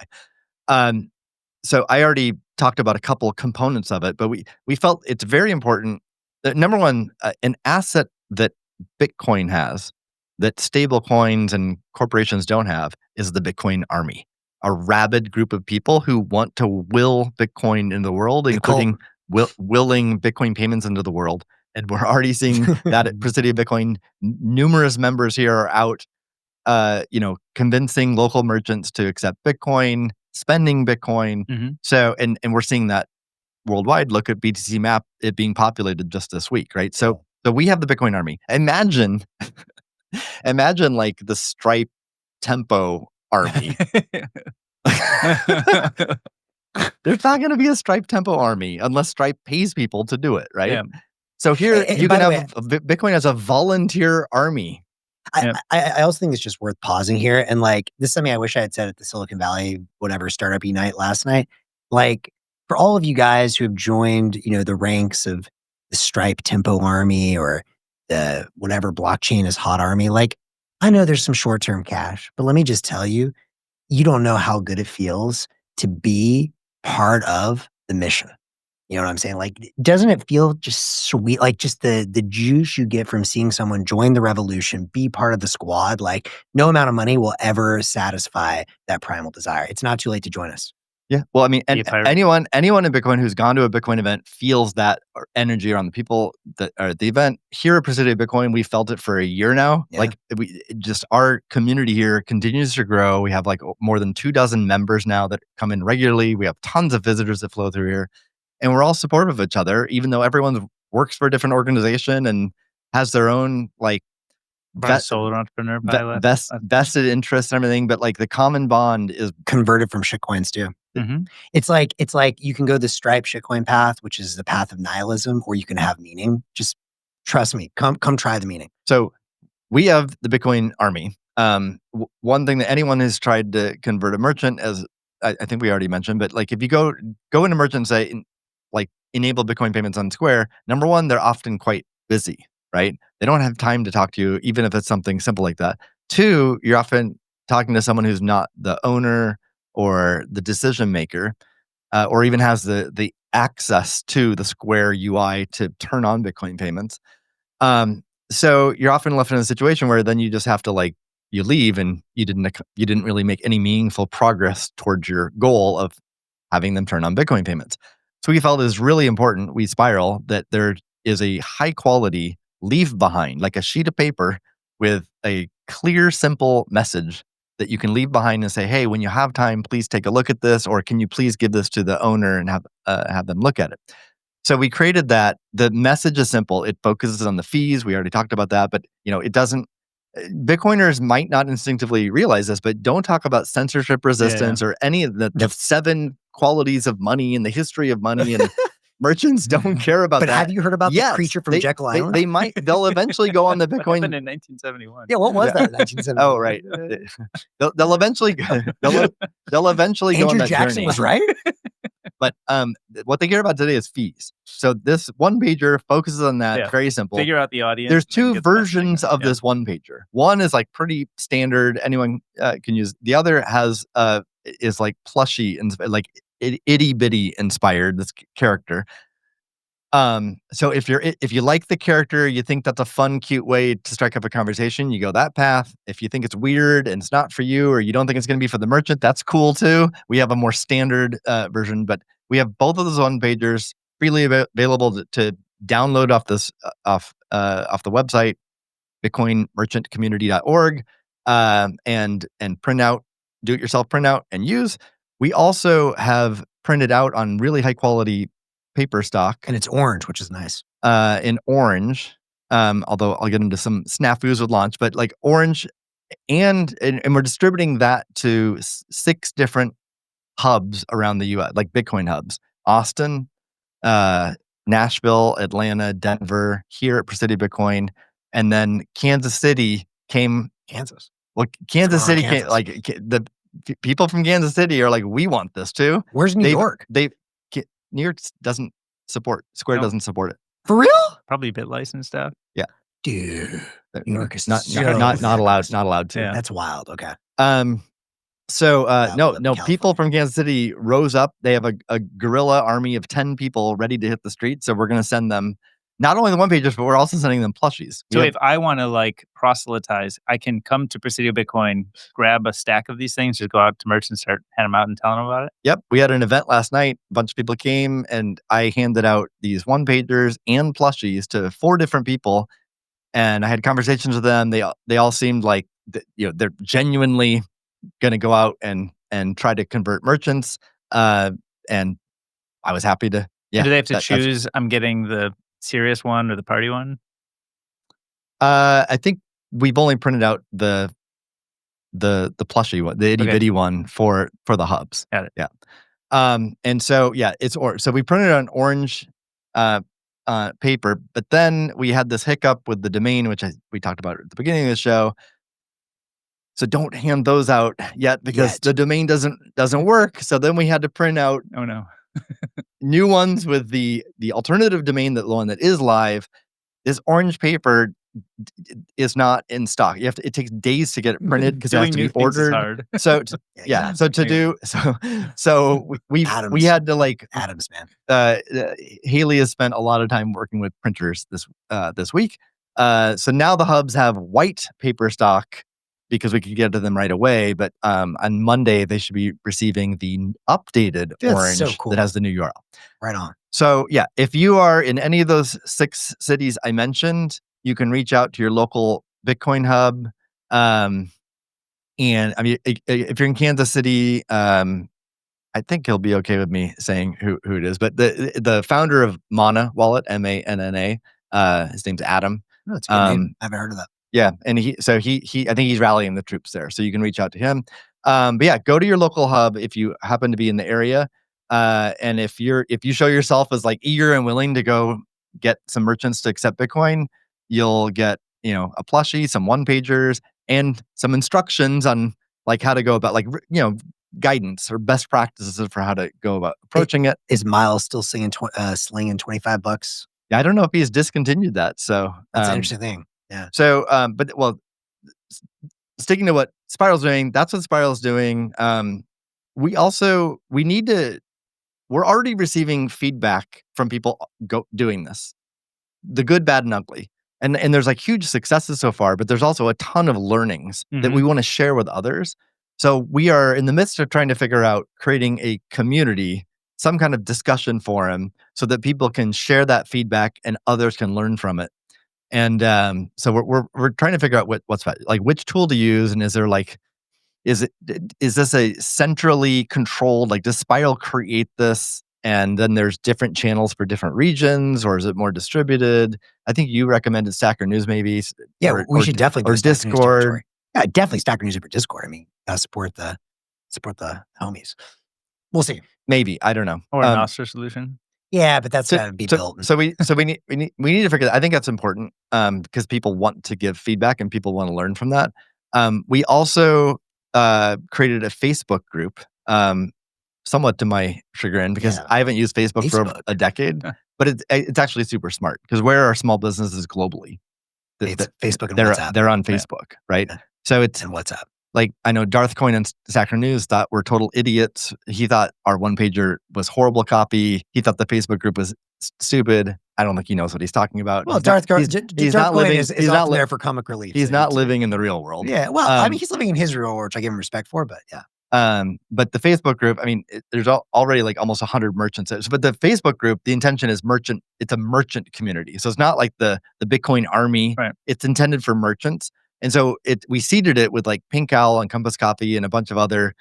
So I already talked about a couple of components of it, but we felt it's very important that, number one, an asset that Bitcoin has that stable coins and corporations don't have is the Bitcoin army, a rabid group of people who want to will Bitcoin in the world, including willing Bitcoin payments into the world. And we're already seeing that at Presidio Bitcoin. Numerous members here are out, convincing local merchants to accept Bitcoin, spending Bitcoin. Mm-hmm. So, and we're seeing that worldwide. Look at BTC Map, it being populated just this week, right? So we have the Bitcoin army. Imagine like the Stripe Tempo army. There's not going to be a Stripe Tempo army unless Stripe pays people to do it, right? Yeah. So here you can have Bitcoin as a volunteer army. I also think it's just worth pausing here. And like, this is something I wish I had said at the Silicon Valley, whatever, Startup Unite last night. Like, for all of you guys who have joined, the ranks of the Stripe Tempo army or the whatever blockchain is hot army, like, I know there's some short-term cash, but let me just tell you, you don't know how good it feels to be part of the mission. You know what I'm saying? Like, doesn't it feel just sweet? Like, just the juice you get from seeing someone join the revolution, be part of the squad. Like, no amount of money will ever satisfy that primal desire. It's not too late to join us. Yeah. Well, I mean, anyone in Bitcoin who's gone to a Bitcoin event feels that energy around the people that are at the event. Here at Presidio Bitcoin, we felt it for a year now. Yeah. Like, our community here continues to grow. We have like more than 24 members now that come in regularly. We have tons of visitors that flow through here. And we're all supportive of each other, even though everyone works for a different organization and has their own solar entrepreneur vested interest and everything. But like the common bond is converted from shitcoins too. Mm-hmm. It's like you can go the Stripe shitcoin path, which is the path of nihilism, or you can have meaning. Just trust me. Come try the meaning. So we have the Bitcoin army. One thing that anyone who's tried to convert a merchant, as I think we already mentioned, but like if you go into merchant and say, like, enable Bitcoin payments on Square, number one, they're often quite busy, right? They don't have time to talk to you, even if it's something simple like that. Two, you're often talking to someone who's not the owner or the decision maker, or even has the access to the Square UI to turn on Bitcoin payments. So you're often left in a situation where then you just have to you leave and you didn't really make any meaningful progress towards your goal of having them turn on Bitcoin payments. So we felt it was really important, we Spiral, that there is a high quality leave behind, like a sheet of paper with a clear, simple message that you can leave behind and say, hey, when you have time, please take a look at this, or can you please give this to the owner and have them look at it. So we created that. The message is simple. It focuses on the fees. We already talked about that, but it doesn't. Bitcoiners might not instinctively realize this, but don't talk about censorship resistance or any of the 7 qualities of money and the history of money, and merchants don't care about that. But have you heard about the creature from Jekyll Island? They'll eventually go on the Bitcoin. What happened in 1971? Yeah, what was that in 1971? Oh, right. They'll eventually go Andrew on that Jackson journey. was right. But what they care about today is fees. So this one pager focuses on that. Yeah. Very simple. Figure out the audience. There's 2 versions of this one pager. One is like pretty standard. Anyone can use. The other is like plushy and like itty bitty inspired. This character. So if you like the character, you think that's a fun, cute way to strike up a conversation, you go that path. If you think it's weird and it's not for you, or you don't think it's going to be for the merchant, that's cool too. We have a more standard version, but we have both of those one pagers freely available to download off off the website, bitcoinmerchantcommunity.org, and print out, do-it-yourself printout and use. We also have printed out on really high quality paper stock. And it's orange, which is nice. In orange, although I'll get into some snafus with launch, but like orange, and we're distributing that to 6 different hubs around the U.S., like Bitcoin hubs: Austin, Nashville, Atlanta, Denver, here at Presidio Bitcoin, and then Kansas City came. Kansas. Well, Kansas City Kansas? came, like the people from Kansas City are like, we want this too. Where's New York? New York doesn't support, Square No. doesn't support it. For real? Probably BitLicense stuff. Dude, New York is not so allowed to. Yeah. That's wild. Okay. So no, California. people from Kansas City rose up. They have a guerrilla army of 10 people ready to hit the street. So we're going to send them not only the one pagers, but we're also sending them plushies. So if I want to like proselytize, I can come to Presidio Bitcoin, grab a stack of these things, just go out to merchants, start hand them out and telling them about it. Yep, we had an event last night. A bunch of people came, and I handed out these one pagers and plushies to 4 different people, and I had conversations with them. They all seemed like they're genuinely going to go out and try to convert merchants. And I was happy to. Yeah. And do they have to choose? I'm getting the serious one or the party one? I think we've only printed out the plushie one, the itty bitty one for the hubs. Got it. Yeah. And so so we printed on orange paper, but then we had this hiccup with the domain, which we talked about at the beginning of the show. So don't hand those out yet because the domain doesn't work. So then we had to print out new ones with the alternative domain, the one that is live. This orange paper is not in stock. It takes days to get it printed because it has to be ordered. So we had to like Adams, man. Haley has spent a lot of time working with printers this week. So now the hubs have white paper stock because we could get to them right away. But on Monday, they should be receiving the updated orange that has the new URL. Right on. So yeah, if you are in any of those 6 cities I mentioned, you can reach out to your local Bitcoin hub. And I mean, if you're in Kansas City, I think he'll be okay with me saying who it is. But the founder of Mana Wallet, MANNA, his name's Adam. Oh, that's a good name. I haven't heard of that. Yeah, and he I think he's rallying the troops there, so you can reach out to him. But yeah, go to your local hub if you happen to be in the area, and if you show yourself as like eager and willing to go get some merchants to accept Bitcoin, you'll get a plushie, some one pagers, and some instructions on like how to go about guidance or best practices for how to go about approaching it. Is Miles still slinging $25? Yeah, I don't know if he's discontinued that. So that's an interesting thing. Yeah. So, sticking to what Spiral's doing, that's what Spiral's doing. We're already receiving feedback from people doing this, the good, bad, and ugly. And there's like huge successes so far, but there's also a ton of learnings that we want to share with others. So we are in the midst of trying to figure out creating a community, some kind of discussion forum, so that people can share that feedback and others can learn from it. And so we're trying to figure out what's like which tool to use, and is there like is this a centrally controlled, like does Spiral create this and then there's different channels for different regions, or is it more distributed? I think you recommended Stacker News maybe. Yeah, we should definitely or Discord. Yeah, definitely Stacker News over Discord. I mean, support the homies. We'll see. Maybe, I don't know. Or an Oster solution. Yeah, but that's got to be built. So we need to figure that. I think that's important because people want to give feedback and people want to learn from that. We also created a Facebook group, somewhat to my chagrin, because I haven't used Facebook for a decade. But it's actually super smart because where are small businesses globally? It's Facebook and WhatsApp. They're on Facebook, right? So it's and WhatsApp. Like, I know Darth Coin and Stacker News thought we're total idiots. He thought our one pager was horrible copy. He thought the Facebook group was stupid. I don't think he knows what he's talking about. Well, Darth Coin is not there for comic relief. He's not living in the real world. Yeah, well, I mean, he's living in his real world, which I give him respect for, but yeah. But the Facebook group, I mean, there's already like almost 100 merchants. But the Facebook group, the intention is merchant. It's a merchant community, so it's not like the Bitcoin army. Right. It's intended for merchants, and so we seeded it with like Pink Owl and Compass Coffee and a bunch of other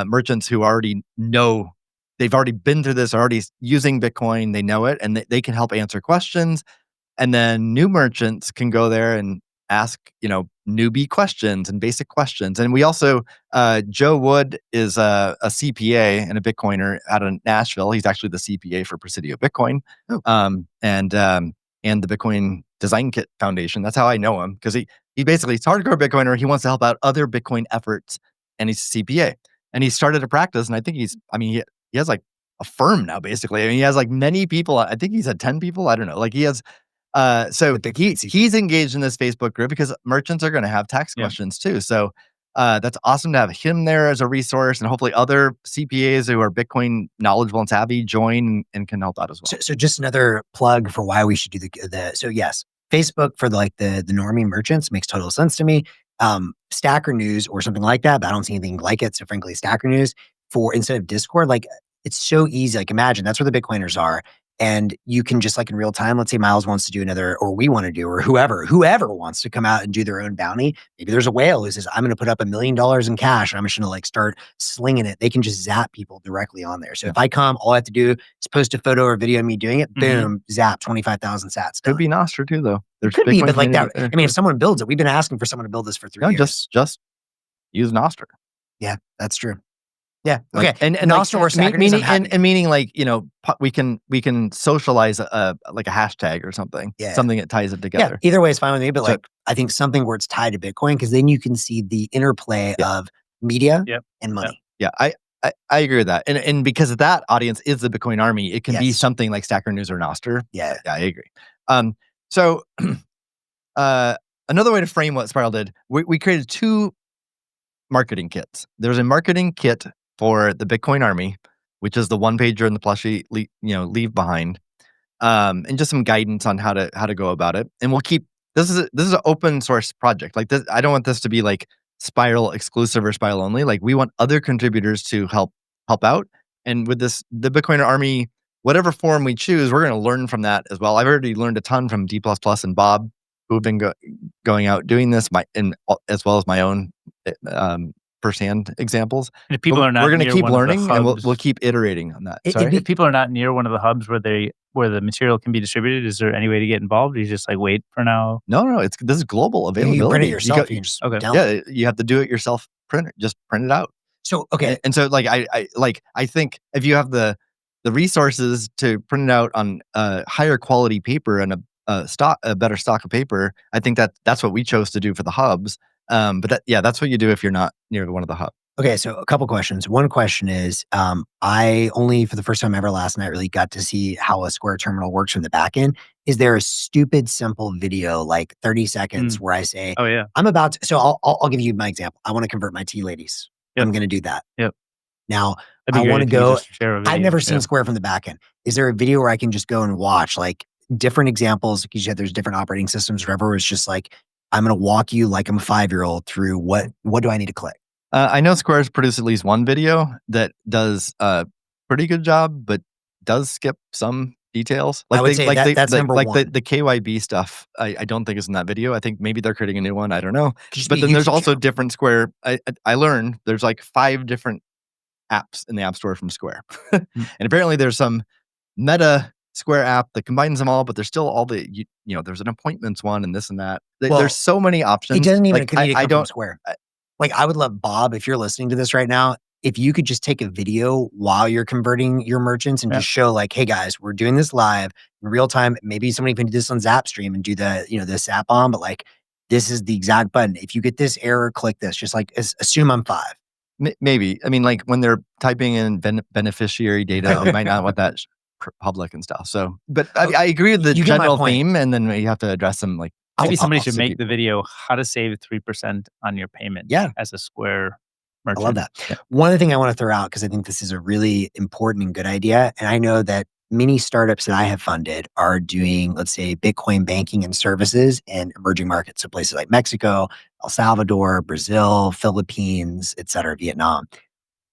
merchants who already know. They've already been through this, already using Bitcoin. They know it, and they can help answer questions. And then new merchants can go there and ask, newbie questions and basic questions. And we also, Joe Wood is a CPA and a Bitcoiner out of Nashville. He's actually the CPA for Presidio Bitcoin, and the Bitcoin Design Kit Foundation. That's how I know him, because he basically is a hardcore Bitcoiner. He wants to help out other Bitcoin efforts, and he's a CPA. And he started a practice, and I think he has like a firm now, basically. I mean, he has like many people. I think he's had 10 people. I don't know. Like he has. So he's engaged in this Facebook group because merchants are going to have tax questions too. So that's awesome to have him there as a resource, and hopefully other CPAs who are Bitcoin knowledgeable and savvy join and can help out as well. So just another plug for why we should do the. So yes, Facebook for the normie merchants makes total sense to me. Stacker News or something like that, but I don't see anything like it. So frankly, Stacker News for instead of Discord, like it's so easy. Like imagine that's where the Bitcoiners are. And you can just like in real time, let's say Miles wants to do another, or we want to do, or whoever wants to come out and do their own bounty. Maybe there's a whale who says, I'm going to put up $1 million in cash. And I'm just going to like start slinging it. They can just zap people directly on there. So if I come, all I have to do is post a photo or video of me doing it. Boom, zap, 25,000 sats. Could be Nostr too, though. There's could be, but like that. I mean, if someone builds it, we've been asking for someone to build this for 3 years. Just use Nostr. Yeah, that's true. Yeah. Okay. And Nostr or Stacker meaning like, we can socialize like a hashtag or something. Yeah. Something that ties it together. Yeah. Either way is fine with me, but like I think something where it's tied to Bitcoin, because then you can see the interplay of media and money. Yeah. I agree with that. And because that audience is the Bitcoin army, it can be something like Stacker News or Nostr. Yeah. Yeah, I agree. So another way to frame what Spiral did, we created 2 marketing kits. There's a marketing kit for the Bitcoin army, which is the one pager and the plushie, leave behind, and just some guidance on how to go about it. And we'll keep this is an open source project. Like this, I don't want this to be like Spiral exclusive or Spiral only. Like we want other contributors to help out. And with this, the Bitcoin army, whatever form we choose, we're going to learn from that as well. I've already learned a ton from D++ and Bob, who have been going out doing this, as well as my own firsthand examples. And if people are not, we're going to keep learning, and we'll keep iterating on that. If people are not near one of the hubs where the material can be distributed, is there any way to get involved? Or you just like wait for now? No. This is global availability. You print it yourself. You have to do it yourself. Just print it out. So okay, and so like I think if you have the resources to print it out on higher quality paper and a better stock of paper, I think that's what we chose to do for the hubs. But that's what you do if you're not near one of the hubs. Okay, so a couple questions. One question is, I only for the first time ever last night really got to see how a Square terminal works from the back end. Is there a stupid simple video like 30 seconds where I say, "Oh yeah, I'm about to," so I'll give you my example. I want to convert my tea ladies. Yep. I'm going to do that. Yep. Now I want to go. I've never seen Square from the back end. Is there a video where I can just go and watch like different examples? Because there's different operating systems. Whatever. It's just like, I'm going to walk you like I'm a 5-year-old through what do I need to click? I know Square's produced at least one video that does a pretty good job, but does skip some details. Like I would say that's number one. Like the KYB stuff, I don't think is in that video. I think maybe they're creating a new one. I don't know. But then there's also different Square. I learned there's like 5 different apps in the App Store from Square. And apparently there's some meta Square app that combines them all, but there's still all the, there's an appointments one and this and that. There's so many options. It doesn't even need to come from Square. Like I would love, Bob, if you're listening to this right now, if you could just take a video while you're converting your merchants and just show like, hey guys, we're doing this live in real time. Maybe somebody can do this on Zapstream and do the, this app on, but like, this is the exact button. If you get this error, click this. Just like assume I'm 5. Maybe. I mean, like when they're typing in beneficiary data, you might not want that public and stuff. So, but I agree with the general theme, and then you have to address them. Like maybe somebody should make the video how to save 3% on your payment. Yeah, as a Square merchant. I love that. Yeah. One other thing I want to throw out, because I think this is a really important and good idea, and I know that many startups that I have funded are doing, let's say, Bitcoin banking and services in emerging markets, so places like Mexico, El Salvador, Brazil, Philippines, et cetera, Vietnam.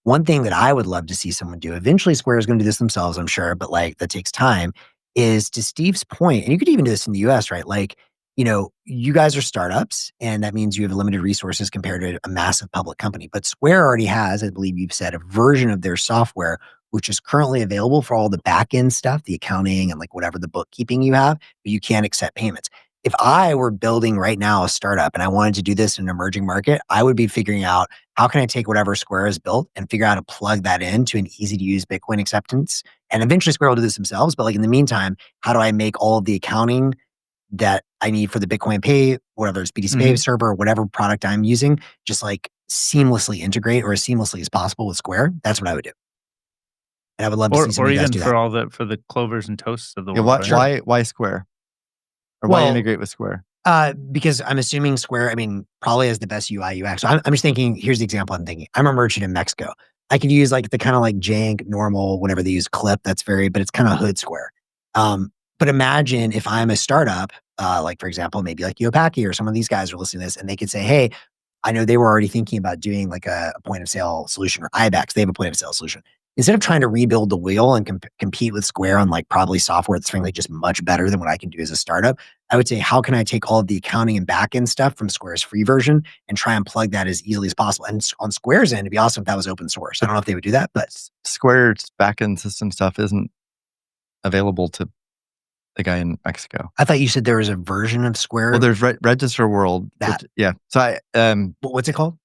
one thing that I would love to see someone do, eventually Square is going to do this themselves, I'm sure, but like that takes time, is to Steve's point, and you could even do this in the US, right? Like, you guys are startups, and that means you have limited resources compared to a massive public company. But Square already has, I believe you've said, a version of their software, which is currently available for all the back end stuff, the accounting and like whatever the bookkeeping you have, but you can't accept payments. If I were building right now a startup and I wanted to do this in an emerging market, I would be figuring out how can I take whatever Square has built and figure out how to plug that into an easy to use Bitcoin acceptance. And eventually Square will do this themselves. But like in the meantime, how do I make all of the accounting that I need for the Bitcoin Pay, whatever it's BTC Pay server, whatever product I'm using, just like seamlessly integrate or as seamlessly as possible with Square? That's what I would do. And I would love to see some of you guys do that. For the Clovers and Toasts of the Yeah, world. right? why Square? Or why integrate with Square? Because I'm assuming Square, probably has the best UI UX. So I'm just thinking, here's the example I'm thinking. I'm a merchant in Mexico. I could use like the kind of like jank, normal, whenever they use clip, but it's kind of hood Square. But imagine if I'm a startup, like for example, maybe like Unpacking or some of these guys are listening to this and they could say, hey, I know they were already thinking about doing like a point of sale solution, or IBEX, they have a point of sale solution. Instead of trying to rebuild the wheel and compete with Square on like probably software that's frankly just much better than what I can do as a startup, I would say, how can I take all of the accounting and backend stuff from Square's free version and try and plug that as easily as possible? And on Square's end, it'd be awesome if that was open source. I don't know if they would do that, but Square's backend system stuff isn't available to the guy in Mexico. I thought you said there was a version of Square. Well, there's Register World. Yeah. So what's it called?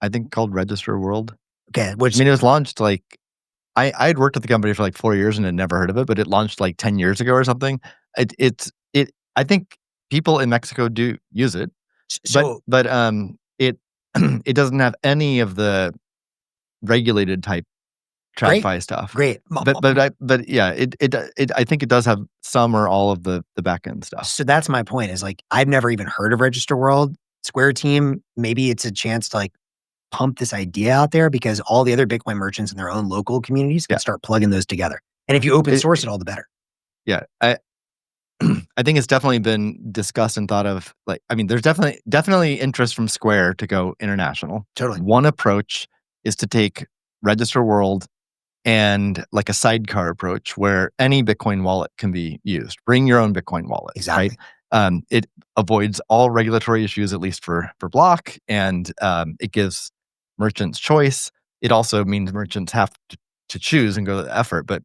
I think called Register World. Okay. It was launched like, I had worked at the company for like 4 years and had never heard of it, but it launched like 10 years ago or something. I think people in Mexico do use it, but it it doesn't have any of the regulated type TradFi stuff. Great. But yeah, I think it does have some or all of the back end stuff. So that's my point, is like, I've never even heard of Register World. Square team, maybe it's a chance to like pump this idea out there, because all the other Bitcoin merchants in their own local communities can start plugging those together. And if you open source it, all the better. Yeah. I think it's definitely been discussed and thought of. Like, there's definitely interest from Square to go international. Totally. One approach is to take Register World and like a sidecar approach where any Bitcoin wallet can be used. Bring your own Bitcoin wallet. Exactly. Right? It avoids all regulatory issues, at least for Block, and it gives merchants choice. It also means merchants have to choose and go to the effort. But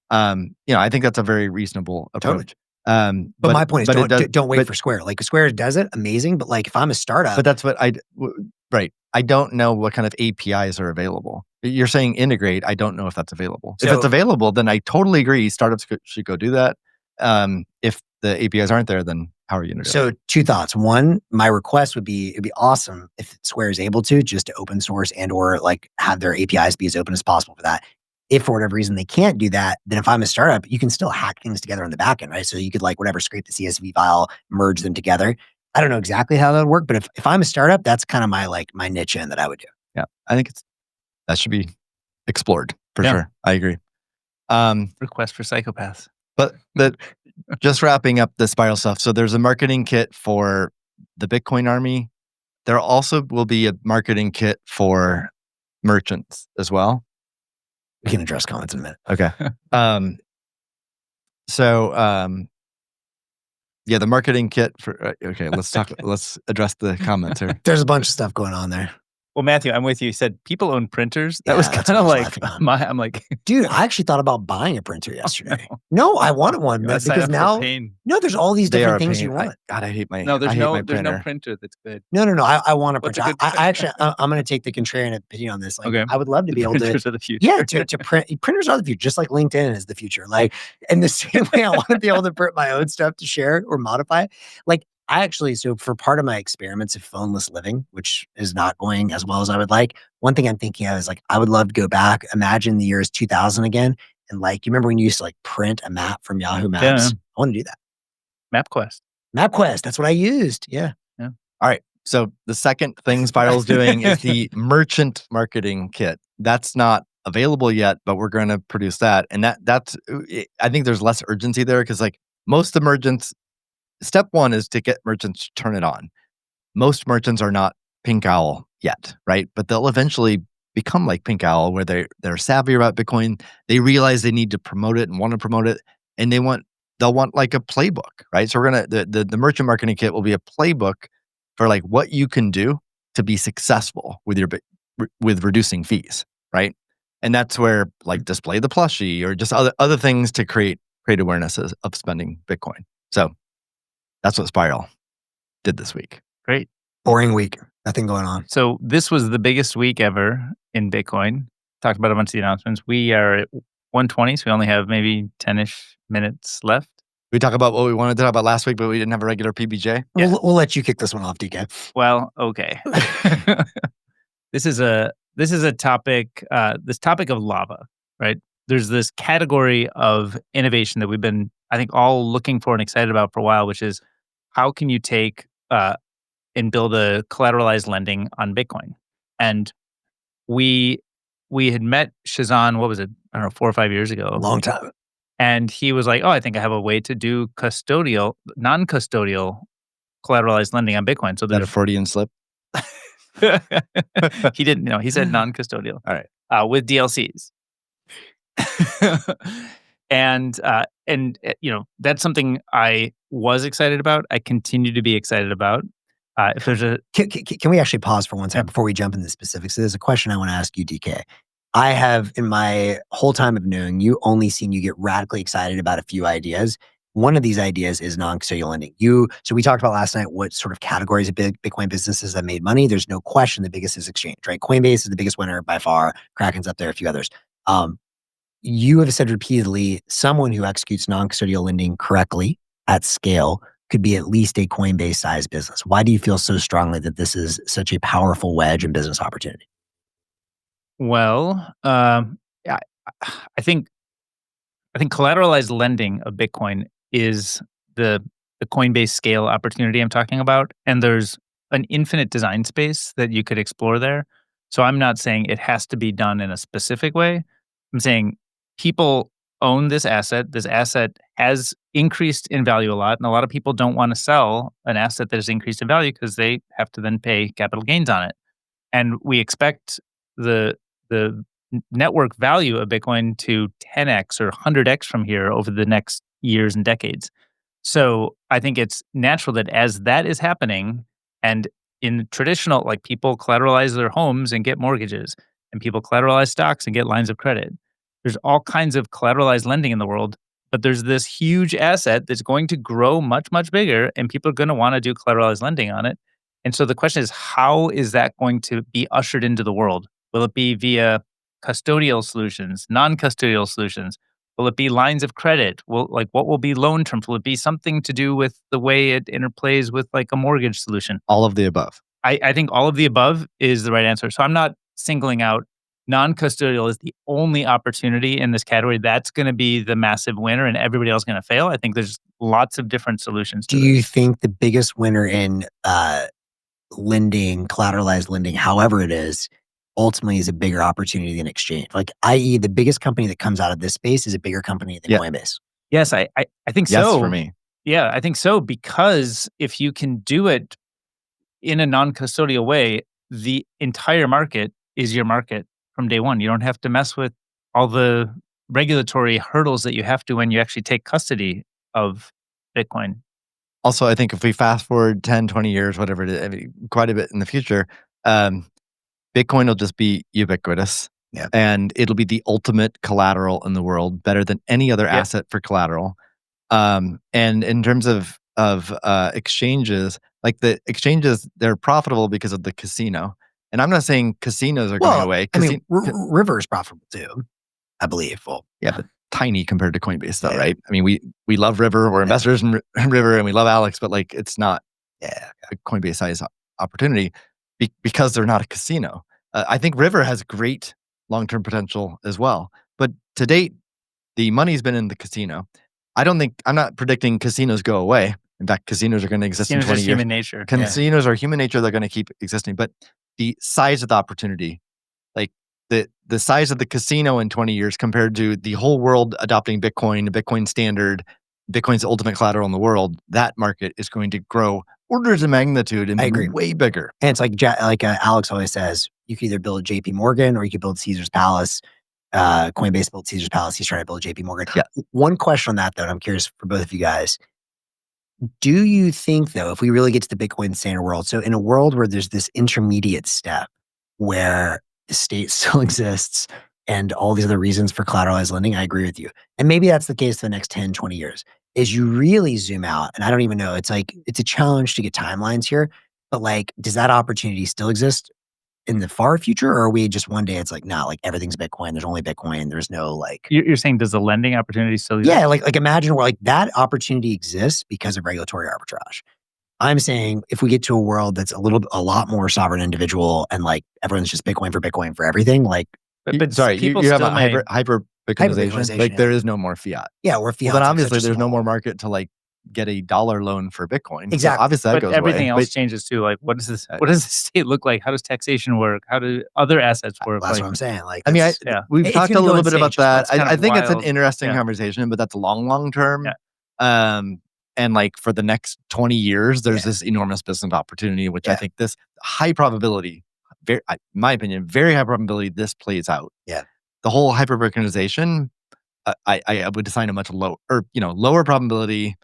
I think that's a very reasonable approach. Totally. But my point is, don't wait for Square. Like Square does it, amazing. But like if I'm a startup, but that's what I don't know what kind of APIs are available. You're saying integrate. I don't know if that's available. If it's available, then I totally agree. Startups should go do that. If the APIs aren't there, then how are you going to do it? So 2 thoughts. One, my request would be, it'd be awesome if Square is able to just to open source and or like have their APIs be as open as possible for that. If for whatever reason they can't do that, then if I'm a startup, you can still hack things together on the back end, right? So you could like scrape the CSV file, merge them together. I don't know exactly how that would work, but if I'm a startup, that's kind of my niche in that I would do. Yeah, I think that should be explored for sure. I agree. Request for psychopaths. But just wrapping up the Spiral stuff. So there's a marketing kit for the Bitcoin Army. There also will be a marketing kit for merchants as well. We can address comments in a minute. Okay. Yeah, the marketing kit for, okay, let's address the comments here. There's a bunch of stuff going on there. Well, Matthew, I'm with you. You said people own printers. That was kind of like I'm like, dude, I actually thought about buying a printer yesterday. No, I wanted one because now, there's all these different things you want. God, I hate my. No, there's no printer that's good. No. I want a printer. I actually, I'm going to take the contrarian opinion on this. Like, okay. I would love to be able to. Printers are the future. Yeah, to print. Printers are the future, just like LinkedIn is the future. Like, in the same way, I want to be able to print my own stuff to share or modify. Like, so for part of my experiments of phoneless living, which is not going as well as I would like, one thing I'm thinking of is like, I would love to go back, imagine the year is 2000 again. And like, you remember when you used to like print a map from Yahoo Maps? Yeah. I want to do that. MapQuest. That's what I used. Yeah. All right. So the second thing Spiral's doing is the merchant marketing kit. That's not available yet, but we're going to produce that. And that's, I think there's less urgency there because like most of the merchants, step one is to get merchants to turn it on. Most merchants are not Pink Owl yet, right? But they'll eventually become like Pink Owl, where they're savvy about Bitcoin. They realize they need to promote it and want to promote it, and they'll want like a playbook, right? So we're gonna the merchant marketing kit will be a playbook for like what you can do to be successful with with reducing fees, right? And that's where like display the plushie or just other things to create awareness of spending Bitcoin. So that's what Spiral did this week. Great. Boring week. Nothing going on. So this was the biggest week ever in Bitcoin. Talked about a bunch of the announcements. We are at 1:20, so we only have maybe 10-ish minutes left. We talk about what we wanted to talk about last week, but we didn't have a regular PBJ. Yeah. We'll let you kick this one off, DK. Well, okay. This is a topic. This topic of lava, right? There's this category of innovation that we've been, I think, all looking for and excited about for a while, which is how can you take and build a collateralized lending on Bitcoin? And we had met Shazan, what was it? I don't know, 4 or 5 years ago. A long time. And he was like, "Oh, I think I have a way to do non-custodial collateralized lending on Bitcoin." So That a Freudian slip? He didn't know. He said non-custodial. All right. With DLCs. And that's something I was excited about. I continue to be excited about. If there's Can we actually pause for 1 second before we jump into the specifics? So there's a question I want to ask you, DK. I have, in my whole time of knowing you, only seen you get radically excited about a few ideas. One of these ideas is non-custodial lending. So we talked about last night what sort of categories of big Bitcoin businesses that made money. There's no question the biggest is exchange, right? Coinbase is the biggest winner by far. Kraken's up there, a few others. You have said repeatedly, someone who executes non-custodial lending correctly at scale could be at least a Coinbase-sized business. Why do you feel so strongly that this is such a powerful wedge and business opportunity? Well, I think collateralized lending of Bitcoin is the Coinbase scale opportunity I'm talking about, and there's an infinite design space that you could explore there. So I'm not saying it has to be done in a specific way. I'm saying people own this asset. This asset has increased in value a lot, and a lot of people don't want to sell an asset that has increased in value because they have to then pay capital gains on it. And we expect the network value of Bitcoin to 10x or 100x from here over the next years and decades. So I think it's natural that as that is happening, and in traditional, like people collateralize their homes and get mortgages, and people collateralize stocks and get lines of credit. There's all kinds of collateralized lending in the world, but there's this huge asset that's going to grow much, much bigger, and people are going to want to do collateralized lending on it. And so the question is, how is that going to be ushered into the world? Will it be via custodial solutions, non-custodial solutions? Will it be lines of credit? What will be loan terms? Will it be something to do with the way it interplays with like a mortgage solution? All of the above. I think all of the above is the right answer. So I'm not singling out non-custodial as the only opportunity in this category. That's going to be the massive winner and everybody else is going to fail. I think there's lots of different solutions to Do you think the biggest winner in lending, collateralized lending, however it is, ultimately is a bigger opportunity than exchange? Like, i.e., the biggest company that comes out of this space is a bigger company than Coinbase. Yes, I think so. Yes, for me. Yeah, I think so, because if you can do it in a non-custodial way, the entire market is your market from day one. You don't have to mess with all the regulatory hurdles that you have to when you actually take custody of Bitcoin. Also, I think if we fast forward 10, 20 years, whatever it is, I mean, quite a bit in the future, Bitcoin will just be ubiquitous. Yeah. And it'll be the ultimate collateral in the world, better than any other asset for collateral. And in terms of exchanges, like the exchanges, they're profitable because of the casino. And I'm not saying casinos are going away. River is profitable too, I believe. Well, yeah, but tiny compared to Coinbase, though, right? I mean, we love River. We're investors in River, and we love Alex, but like it's not a Coinbase size opportunity because they're not a casino. I think River has great long-term potential as well, but to date, the money's been in the casino. I'm not predicting casinos go away. In fact, casinos are going to exist in 20 years. Human nature. Casinos are human nature. They're going to keep existing, but the size of the opportunity, like the size of the casino in 20 years compared to the whole world adopting Bitcoin, the Bitcoin standard, Bitcoin's the ultimate collateral in the world, that market is going to grow orders of magnitude and I be agree. way bigger. And it's like Alex always says, you can either build JP Morgan or you could build Caesar's Palace. Coinbase built Caesar's Palace. He's trying to build JP Morgan. Yeah. One question on that, though, and I'm curious for both of you guys. Do you think, though, if we really get to the Bitcoin standard world, so in a world where there's this intermediate step where the state still exists and all these other reasons for collateralized lending, I agree with you. And maybe that's the case for the next 10, 20 years. As you really zoom out, and I don't even know, it's a challenge to get timelines here, but like, does that opportunity still exist in the far future, or are we just one day it's like, nah, like everything's Bitcoin, there's only Bitcoin, there's no like You're saying, does the lending opportunity still exist? yeah, like imagine where like that opportunity exists because of regulatory arbitrage. I'm saying if we get to a world that's a lot more sovereign individual and like everyone's just Bitcoin for everything, like But Sorry, people you have still a may, hyper Bitcoinization. Bitcoinization, Like yeah. there is no more fiat. yeah, we're Well, fiat. then obviously there's no more market to like get a dollar loan for Bitcoin. So Exactly. obviously that but goes everything away. else changes too. Like, what does this? What does the state look like? How does taxation work? How do other assets work? That's Like, what I'm saying. Like, I mean, that's- yeah. we've It's talked a gonna go little in bit about stages, but that. it's kind I of think it's an wild. interesting Yeah. conversation, but that's long term. Yeah. And like for the next 20 years, there's Yeah. this enormous business opportunity, which I Yeah. think this high probability, in my opinion, very high probability this plays out. Yeah. The whole hyper Bitcoinization, I would assign a much lower probability.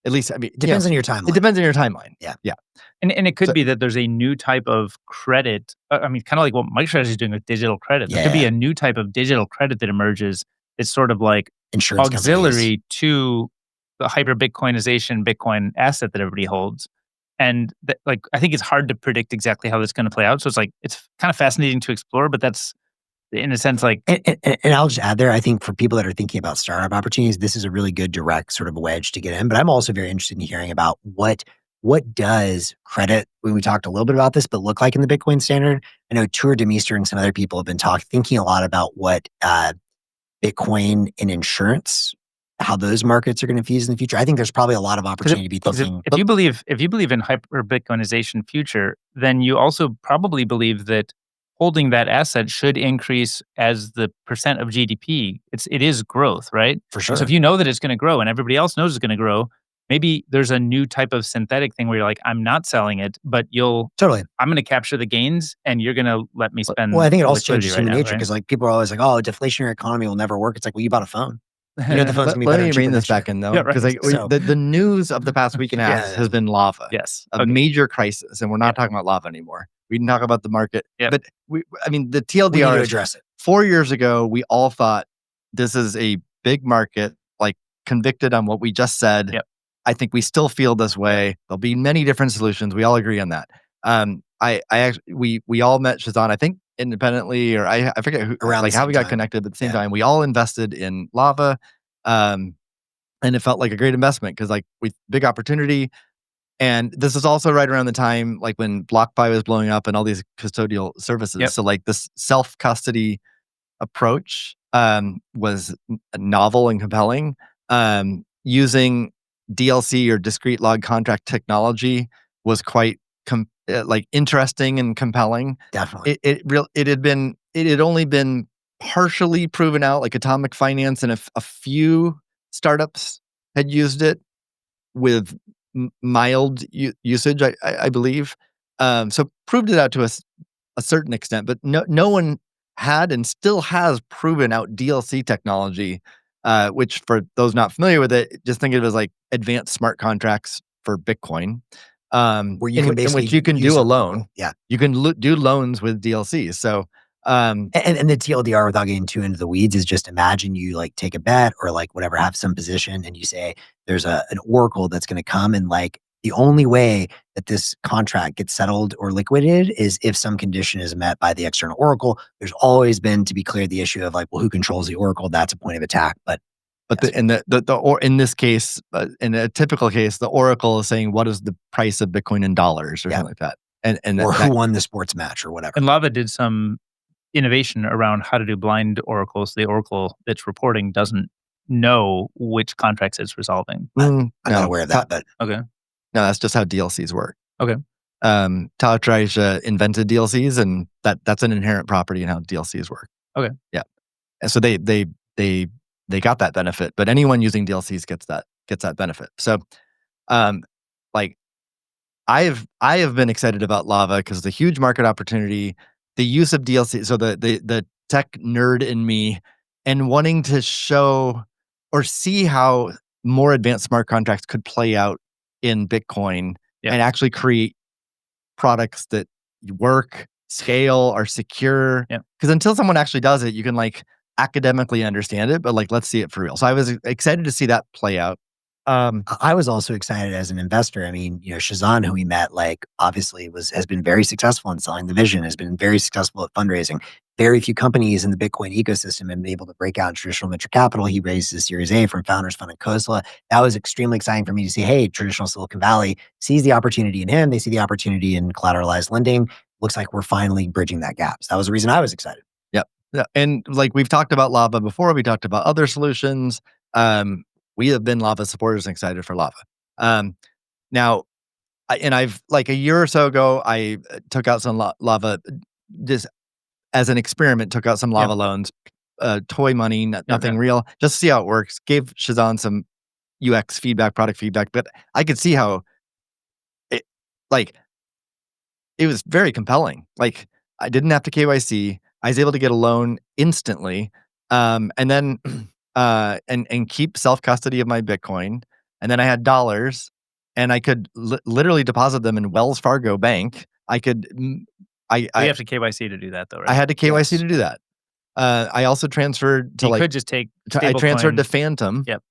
At least, I mean, depends on your timeline. it depends on your timeline. Yeah. Yeah. And it could So- be that there's a new type of credit. I mean, kind of like what MicroStrategy is doing with digital credit. There could be Yeah. a new type of digital credit that emerges. It's sort of like Insurance auxiliary to the hyper Bitcoinization Bitcoin asset that everybody holds. And like, I think it's hard to predict exactly how that's going to play out. So it's kind of fascinating to explore, but that's in a sense like And I'll just add there, I think for people that are thinking about startup opportunities, this is a really good direct sort of wedge to get in. But I'm also very interested in hearing about what does credit, when we talked a little bit about this, but look like in the Bitcoin standard. I know Tour de Meester and some other people have been thinking a lot about what Bitcoin and insurance, how those markets are going to fuse in the future. I think there's probably a lot of opportunity to be thinking. If you believe in hyper Bitcoinization future, then you also probably believe that holding that asset should increase as the percent of GDP. It is growth, right? For sure. So if you know that it's going to grow and everybody else knows it's going to grow, maybe there's a new type of synthetic thing where you're like, I'm not selling it, but Totally. I'm going to capture the gains and you're going to let me spend. Well, I think it also liquidity changes right human now, nature right? because like people are always like, oh, a deflationary economy will never work. It's like, well, you bought a phone. You know, the phone's gonna be Let better me and cheaper bring this next year. back in though, Yeah, right. because So- the news of the past week and a half Yeah. has been lava. Yes. A major crisis, and we're not talking about lava anymore. We didn't talk about the market, Yep. but the We need TLDR to is address it. 4 years ago. We all thought this is a big market, like convicted on what we just said. Yep. I think we still feel this way. There'll be many different solutions. We all agree on that. I actually we all met Shazan, I think independently, or I forget who, Around the like how same we got time. connected, but at the same Yeah. time, we all invested in lava. And it felt like a great investment because like we big opportunity. And this is also right around the time like when BlockFi was blowing up and all these custodial services. Yep. So like this self-custody approach was novel and compelling. Using DLC or discrete log contract technology was quite like interesting and compelling. Definitely. It had only been partially proven out, like Atomic Finance and a few startups had used it with mild usage, I believe. So proved it out to a certain extent, but no one had and still has proven out DLC technology, which for those not familiar with it, just think of it as like advanced smart contracts for Bitcoin. Where you can in basically which you can use do a it. loan. Yeah. You can do loans with DLC. So And the TLDR, without getting too into the weeds, is just imagine you like take a bet or like whatever, have some position, and you say there's an oracle that's going to come, and like the only way that this contract gets settled or liquidated is if some condition is met by the external oracle. There's always been, to be clear, the issue of like, well, who controls the oracle? That's a point of attack. But yes. in this case, in a typical case, the oracle is saying what is the price of Bitcoin in dollars or Yeah. something like that, and or that, who won the sports match or whatever. And Lava did some innovation around how to do blind oracles. The oracle that's reporting doesn't know which contracts it's resolving. I'm not aware of that, but Okay. No, that's just how DLCs work. Okay. Tal Trija invented DLCs, and that's an inherent property in how DLCs work. Okay. Yeah. And so they got that benefit, but anyone using DLCs gets that benefit. So, like, I have been excited about Lava because the huge market opportunity, the use of DLC, so the tech nerd in me, and wanting to show or see how more advanced smart contracts could play out in Bitcoin Yeah. and actually create products that work, scale, are secure. Yeah. Because until someone actually does it, you can like academically understand it, but like let's see it for real. So I was excited to see that play out. I was also excited as an investor. I mean, Shazan, who we met, like obviously has been very successful in selling the vision, has been very successful at fundraising. Very few companies in the Bitcoin ecosystem have been able to break out traditional venture capital. He raised his Series A from Founders Fund and Khosla. That was extremely exciting for me to see. Hey, traditional Silicon Valley sees the opportunity in him. They see the opportunity in collateralized lending. Looks like we're finally bridging that gap. So that was the reason I was excited. Yep. Yeah. And like we've talked about Lava before, we talked about other solutions. We have been Lava supporters and excited for Lava. Now, I've like a year or so ago, I took out some Lava just as an experiment, took out some Lava loans, toy money, nothing real, just to see how it works. Gave Shazan some UX feedback, product feedback, but I could see how it was very compelling. Like I didn't have to KYC. I was able to get a loan instantly, and then and keep self custody of my Bitcoin. And then I had dollars, and I could literally deposit them in Wells Fargo Bank. I could. You have to KYC to do that, though, right? I had to KYC to do that. I also transferred to you could just take. I transferred to Phantom. Yep.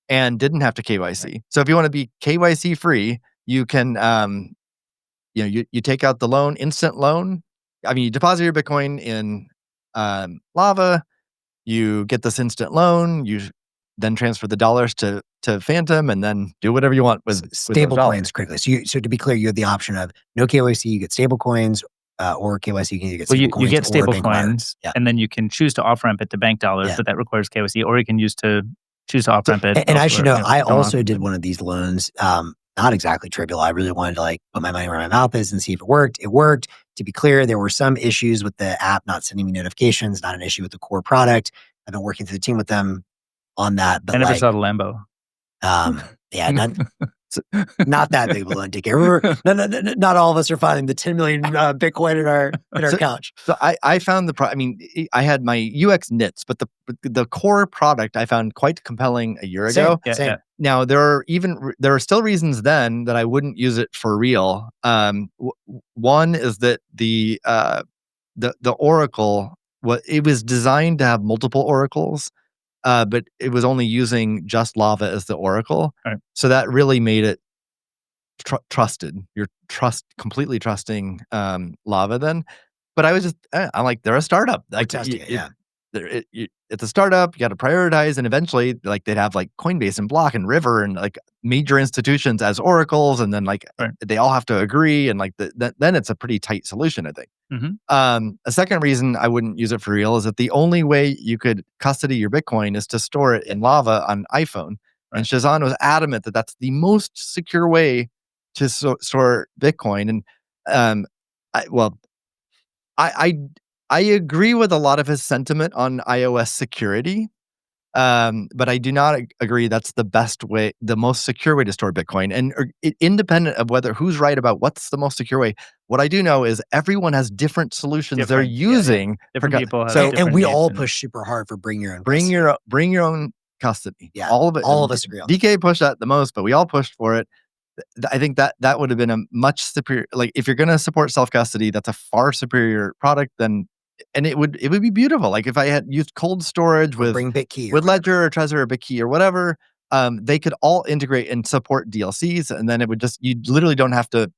And didn't have to KYC. Right. So if you want to be KYC free, you can. You take out the loan, instant loan. I mean, you deposit your Bitcoin in Lava. You get this instant loan. You then transfer the dollars to Phantom, and then do whatever you want with stablecoins. Critically, so to be clear, you have the option of no KYC, you get stablecoins, or KYC, you can either get stablecoins. You get stablecoins, and then you can choose to off ramp it to bank dollars, but that requires KYC, or you can choose to off ramp it. And I should know, I also did one of these loans. Not exactly trivial. I really wanted to like put my money where my mouth is and see if it worked. It worked. To be clear, there were some issues with the app not sending me notifications, not an issue with the core product. I've been working through the team with them on that. But I never saw the Lambo. Yeah, not that big of a loan ticket. Remember, not all of us are finding the 10 million Bitcoin in our couch. So I found I had my UX nits, but the core product I found quite compelling a year ago. Same. Yeah. Now there are still reasons then that I wouldn't use it for real. One is that the Oracle, it was designed to have multiple oracles. But it was only using just Lava as the oracle. Right. So that really made it trusted. You're completely trusting Lava then. But I was just, I'm like, they're a startup. Like, it's a startup. You got to prioritize, and eventually, like they'd have like Coinbase and Block and River and like major institutions as oracles, and then like they all have to agree, and like then it's a pretty tight solution, I think. Mm-hmm. A second reason I wouldn't use it for real is that the only way you could custody your Bitcoin is to store it in Lava on iPhone. Right. And Shazan was adamant that that's the most secure way to store Bitcoin. And I agree with a lot of his sentiment on iOS security, but I do not agree that's the best way, the most secure way to store Bitcoin. And independent of who's right about what's the most secure way, what I do know is everyone has different solutions they're using. Different people have so, different and we needs all push super hard for bring your own bring your own custody. Yeah, all of it. All of us agree on DK pushed that the most, but we all pushed for it. I think that would have been a much superior. Like if you're going to support self custody, that's a far superior product than. And it would be beautiful. Like if I had used cold storage with BitKey with Ledger or Trezor or BitKey or whatever, they could all integrate and support DLCs, and then it would just you don't have to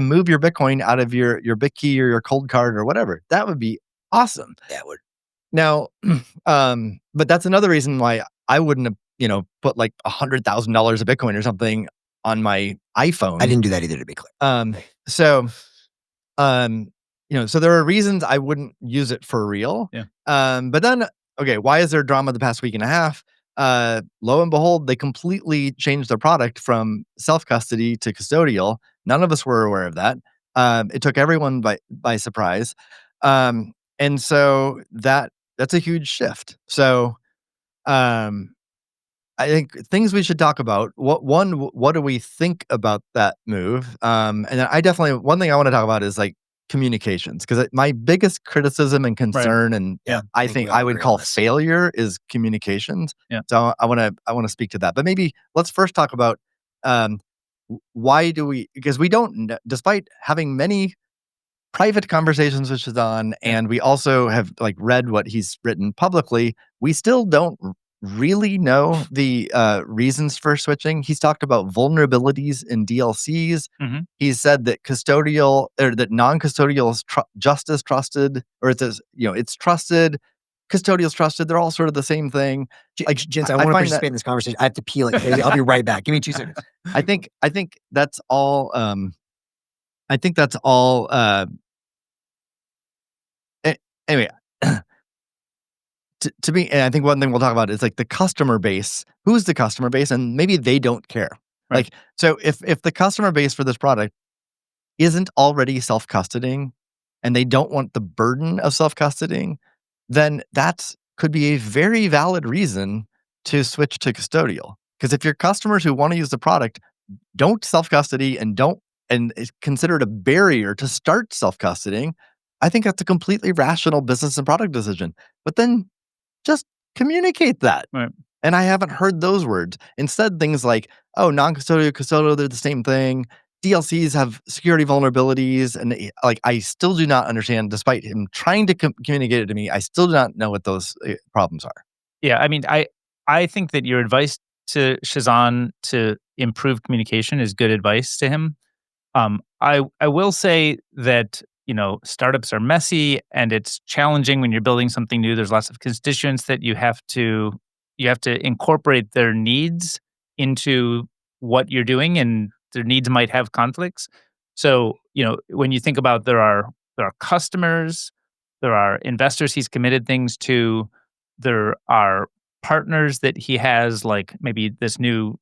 move your Bitcoin out of your BitKey or your cold card or whatever. That would be awesome. That would. Now, but that's another reason why I wouldn't have put like $100,000 of Bitcoin or something on my iPhone. I didn't do that either, to be clear. So there are reasons I wouldn't use it for real. Yeah. But then, okay, why is there drama the past week and a half? Lo and behold, they completely changed their product from self-custody to custodial. None of us were aware of that. It took everyone by surprise. And so that's a huge shift. So I I think things we should talk about. What do we think about that move? And then one thing I want to talk about is like communications, because my biggest criticism and concern, and I think I would call failure, is communications. Yeah. So I want to speak to that, but maybe let's first talk about why do we? Because we don't, despite having many private conversations with Shazan, and we also have like read what he's written publicly, we still don't really know the reasons for switching. He's talked about vulnerabilities in DLCs. Mhm. He's said that custodial or that non-custodial is just as trusted, or it's trusted. Custodial's trusted. They're all sort of the same thing. Like, Gents, I want to participate in this conversation. I have to peel it. I'll be right back. Give me 2 seconds. I think that's all. I think that's all. Anyway, to me, and I think one thing we'll talk about is like the customer base. Who's the customer base? And maybe they don't care. Right. Like, so if the customer base for this product isn't already self-custodying and they don't want the burden of self-custodying, then that could be a very valid reason to switch to custodial. Because if your customers who want to use the product don't self-custody and is considered a barrier to start self-custodying, I think that's a completely rational business and product decision. But then just communicate that. Right. And I haven't heard those words. Instead, things like, oh, non-custodial, custodial, they're the same thing. DLCs have security vulnerabilities. And like, I still do not understand, despite him trying to communicate it to me, I still do not know what those problems are. Yeah, I mean, I think that your advice to Shazan to improve communication is good advice to him. I will say that, startups are messy and it's challenging when you're building something new. There's lots of constituents that you have to incorporate their needs into what you're doing, and their needs might have conflicts. So, when you think about there are customers, there are investors he's committed things to, there are partners that he has, like maybe this new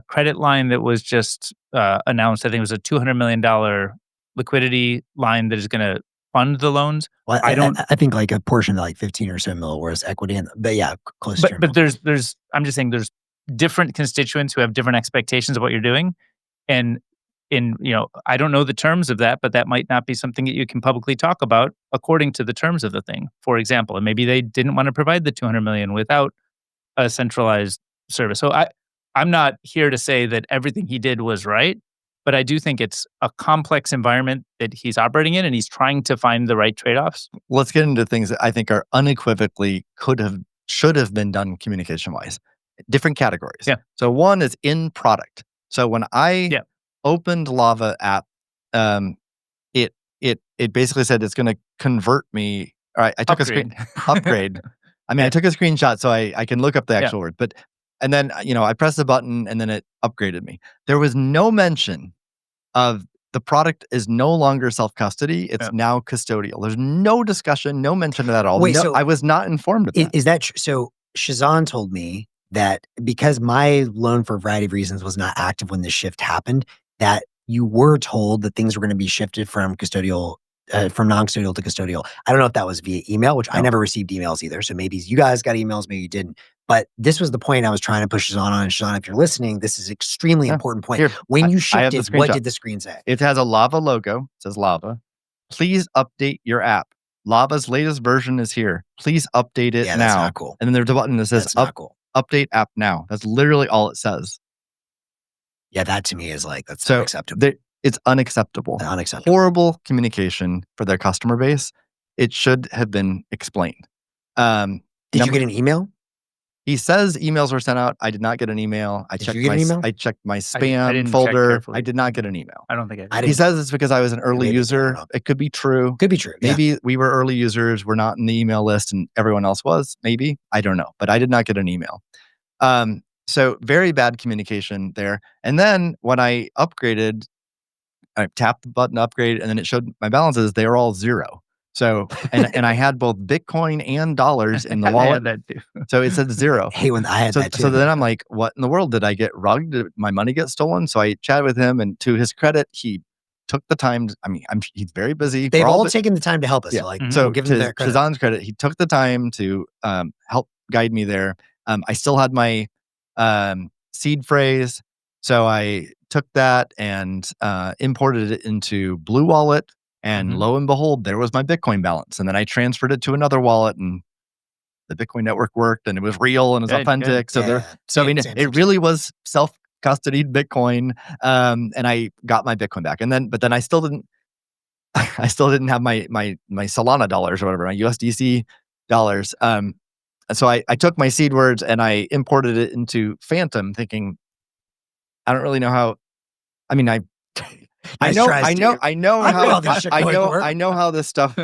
credit line that was just announced. I think it was a $200 million liquidity line that is going to fund the loans. Well, I think like a portion of like 15 or so mil was equity, but yeah, close to. But there's I'm just saying there's different constituents who have different expectations of what you're doing, and I don't know the terms of that, but that might not be something that you can publicly talk about according to the terms of the thing. For example, and maybe they didn't want to provide the $200 million without a centralized service. So I'm not here to say that everything he did was right, but I do think it's a complex environment that he's operating in, and he's trying to find the right trade-offs. Let's get into things that I think are unequivocally should have been done communication-wise. Different categories. Yeah. So one is in product. So when I opened Lava app, it basically said it's going to convert me. All right, I took upgrade. I mean, I took a screenshot so I can look up the actual word, and then, I pressed the button and then it upgraded me. There was no mention of the product is no longer self-custody. It's now custodial. There's no discussion, no mention of that at all. Wait, so I was not informed of that. Is that so? Shazan told me that because my loan, for a variety of reasons, was not active when this shift happened, that you were told that things were going to be shifted from custodial, from non-custodial to custodial. I don't know if that was via email, which I never received emails either. So maybe you guys got emails, maybe you didn't. But this was the point I was trying to push Shazan on. And Shazan, if you're listening, this is extremely important point. Here, when you shifted, what did the screen say? It has a Lava logo. It says Lava. Please update your app. Lava's latest version is here. Please update it now. That's not cool. And then there's a button that says update app now. That's literally all it says. Yeah, that to me is like, that's unacceptable. It's unacceptable. Unacceptable. Horrible communication for their customer base. It should have been explained. Did you get an email? He says emails were sent out. I did not get an email. I checked my spam folder. I did not get an email. I don't think I did. He says it's because I was an early user. It could be true. Could be true. Maybe we were early users. We're not in the email list and everyone else was. Maybe. I don't know. But I did not get an email. So very bad communication there. And then when I upgraded, I tapped the button upgrade and then it showed my balances. They were all zero. So, and I had both Bitcoin and dollars in the wallet. I had that too. So it said zero. Hey, when I had that too. So then I'm like, what in the world? Did I get rugged? Did my money get stolen? So I chatted with him, and to his credit, he took the time. He's very busy. They've all taken the time to help us. Yeah. So, like, so give to them their credit. Shazan's credit, he took the time to help guide me there. I still had my seed phrase. So I took that and imported it into Blue Wallet, and lo and behold, there was my Bitcoin balance. And then I transferred it to another wallet, and the Bitcoin network worked, and it was real and it was authentic. So it really was self-custodied Bitcoin. And I got my Bitcoin back. But then I still didn't have my Solana dollars or whatever, my USDC dollars. So I took my seed words and I imported it into Phantom, thinking, I don't really know how. I mean, I know how this stuff.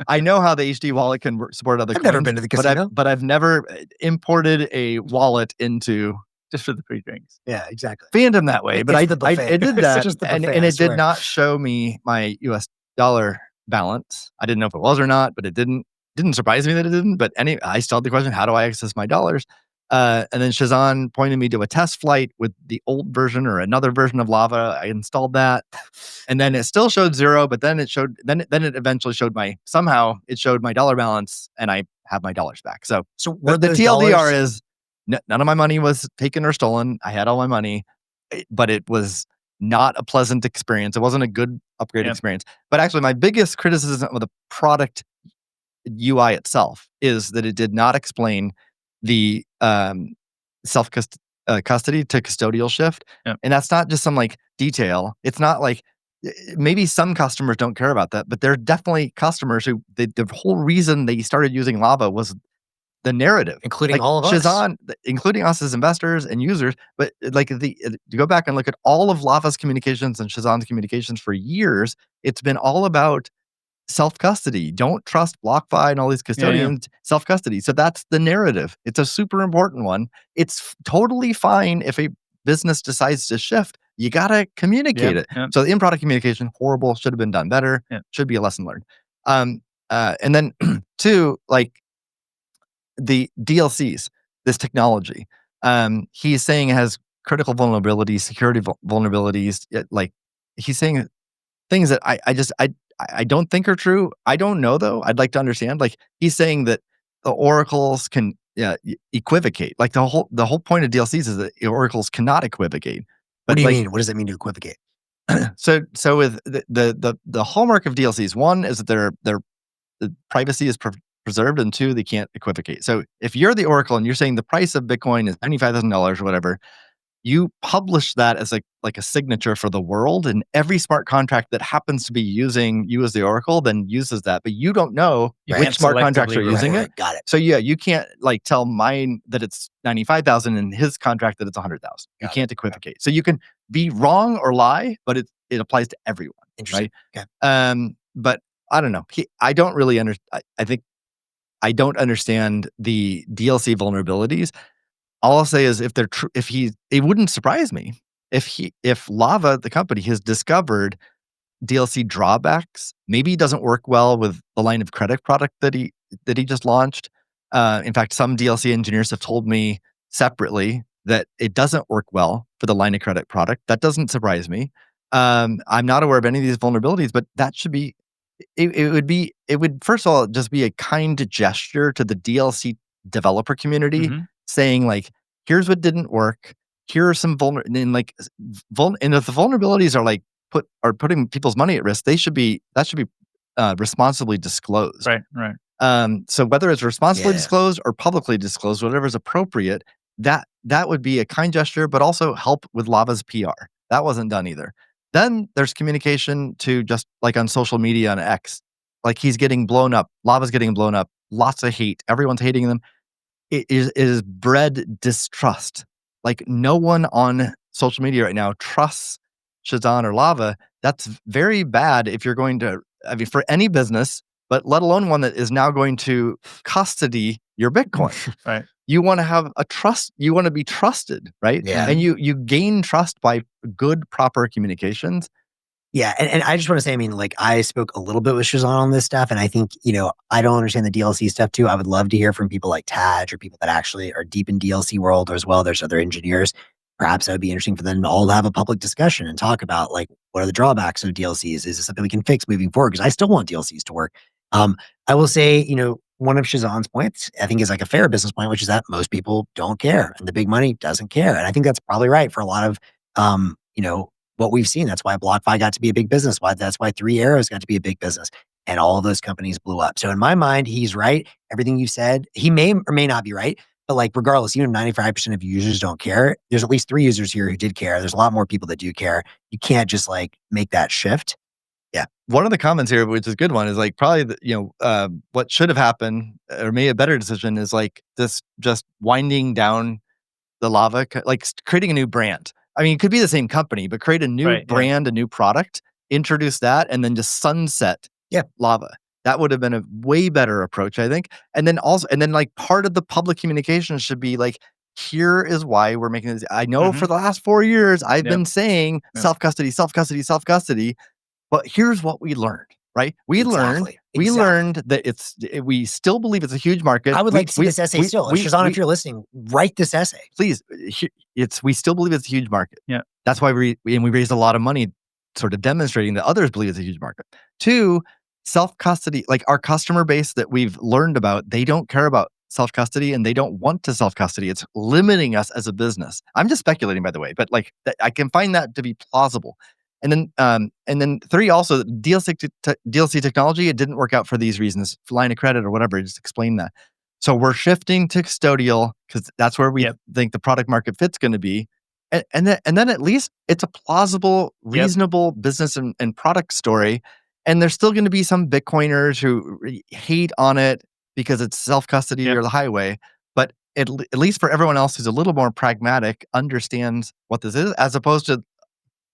I know how the HD wallet can support other. I've never been to the casino, but I've never imported a wallet into just for the free drinks. Yeah, exactly. Phantom that way, but I did that, and it did not show me my US dollar balance. I didn't know if it was or not, but it didn't surprise me that it didn't. But I still had the question: how do I access my dollars? And then Shazan pointed me to a test flight with the old version or another version of Lava. I installed that, and then it still showed 0. But then it eventually showed my dollar balance, and I have my dollars back. So the TLDR is none of my money was taken or stolen. I had all my money, but it was not a pleasant experience. It wasn't a good upgrade experience. But actually, my biggest criticism of the product UI itself is that it did not explain the self-custody to custodial shift. Yep. And that's not just some like detail. It's not like, maybe some customers don't care about that, but there are definitely customers who the whole reason they started using Lava was the narrative, including all of Shazan, including us as investors and users. But like to go back and look at all of Lava's communications and Shazan's communications for years, it's been all about self-custody. Don't trust BlockFi and all these custodians. Self-custody. So that's the narrative. It's a super important one. It's totally fine if a business decides to shift. You gotta communicate it. So the in-product communication, horrible, should have been done better. Should be a lesson learned. And then 2, like the DLCs, this technology, he's saying it has critical vulnerabilities, security vulnerabilities. Like he's saying things that I don't think are true. I don't know though. I'd like to understand. Like he's saying that the oracles can equivocate. Like the whole point of DLCs is that oracles cannot equivocate. But what do you mean? What does it mean to equivocate? So with the hallmark of DLCs, one is that their privacy is preserved, and 2, they can't equivocate. So if you're the oracle and you're saying the price of Bitcoin is $95,000 or whatever, you publish that as like a signature for the world, and every smart contract that happens to be using you as the oracle then uses that, but you don't know which smart contracts are using it. Got it. So you can't like tell mine that it's 95,000 and his contract that it's 100,000. You can't equivocate. So you can be wrong or lie, but it applies to everyone. Interesting. Right? Okay. But I don't know. I don't really I think I don't understand the DLC vulnerabilities. All I'll say is if they're true, it wouldn't surprise me if Lava, the company, has discovered DLC drawbacks. Maybe it doesn't work well with the line of credit product that he just launched. In fact, some DLC engineers have told me separately that it doesn't work well for the line of credit product. That doesn't surprise me. I'm not aware of any of these vulnerabilities, but that should be. It would first of all just be a kind gesture to the DLC developer community. Saying like, here's what didn't work. Here are some and if the vulnerabilities are putting people's money at risk, that should be responsibly disclosed. Right. So whether it's responsibly disclosed or publicly disclosed, whatever is appropriate, that would be a kind gesture, but also help with Lava's PR. That wasn't done either. Then there's communication to just like on social media on X, like he's getting blown up. Lava's getting blown up. Lots of hate. Everyone's hating them. It is bred distrust. Like no one on social media right now trusts Shazan or Lava. That's very bad if you're going to, for any business, but let alone one that is now going to custody your Bitcoin. Right. You want to have a trust. You want to be trusted, right? Yeah. And you gain trust by good, proper communications. Yeah, and I just want to say, I mean, like I spoke a little bit with Shazan on this stuff, and I think, I don't understand the DLC stuff too. I would love to hear from people like Taj or people that actually are deep in DLC world as well. There's other engineers. Perhaps that would be interesting for them to all have a public discussion and talk about like, what are the drawbacks of DLCs? Is this something we can fix moving forward? Because I still want DLCs to work. I will say, one of Shazan's points, I think, is like a fair business point, which is that most people don't care and the big money doesn't care. And I think that's probably right for a lot of, what we've seen. That's why BlockFi got to be a big business. That's why Three Arrows got to be a big business. And all of those companies blew up. So in my mind, he's right. Everything you said, he may or may not be right. But like, regardless, 95% of users don't care. There's at least 3 users here who did care. There's a lot more people that do care. You can't just like make that shift. Yeah. One of the comments here, which is a good one, is like probably, what should have happened or made a better decision is like this just winding down the Lava, like creating a new brand. I mean, it could be the same company, but create a new brand, a new product, introduce that, and then just sunset Lava. That would have been a way better approach, I think. And then like part of the public communication should be like, here is why we're making this. I know for the last 4 years, I've been saying self-custody, self-custody, self-custody, but here's what we learned, right? We learned that we still believe it's a huge market. I would like to see this essay still. Shazan, if you're listening, write this essay. Please. We still believe it's a huge market. Yeah. That's why we raised a lot of money sort of demonstrating that others believe it's a huge market. 2, self-custody, like our customer base that we've learned about, they don't care about self-custody and they don't want to self-custody. It's limiting us as a business. I'm just speculating, by the way, but like I can find that to be plausible. And then 3, also DLC technology, it didn't work out for these reasons, line of credit or whatever. Just explain that. So we're shifting to custodial because that's where we think the product market fit's going to be. And then at least it's a plausible, reasonable business and product story. And there's still going to be some Bitcoiners who hate on it because it's self-custody or the highway. But at least for everyone else who's a little more pragmatic, understands what this is, as opposed to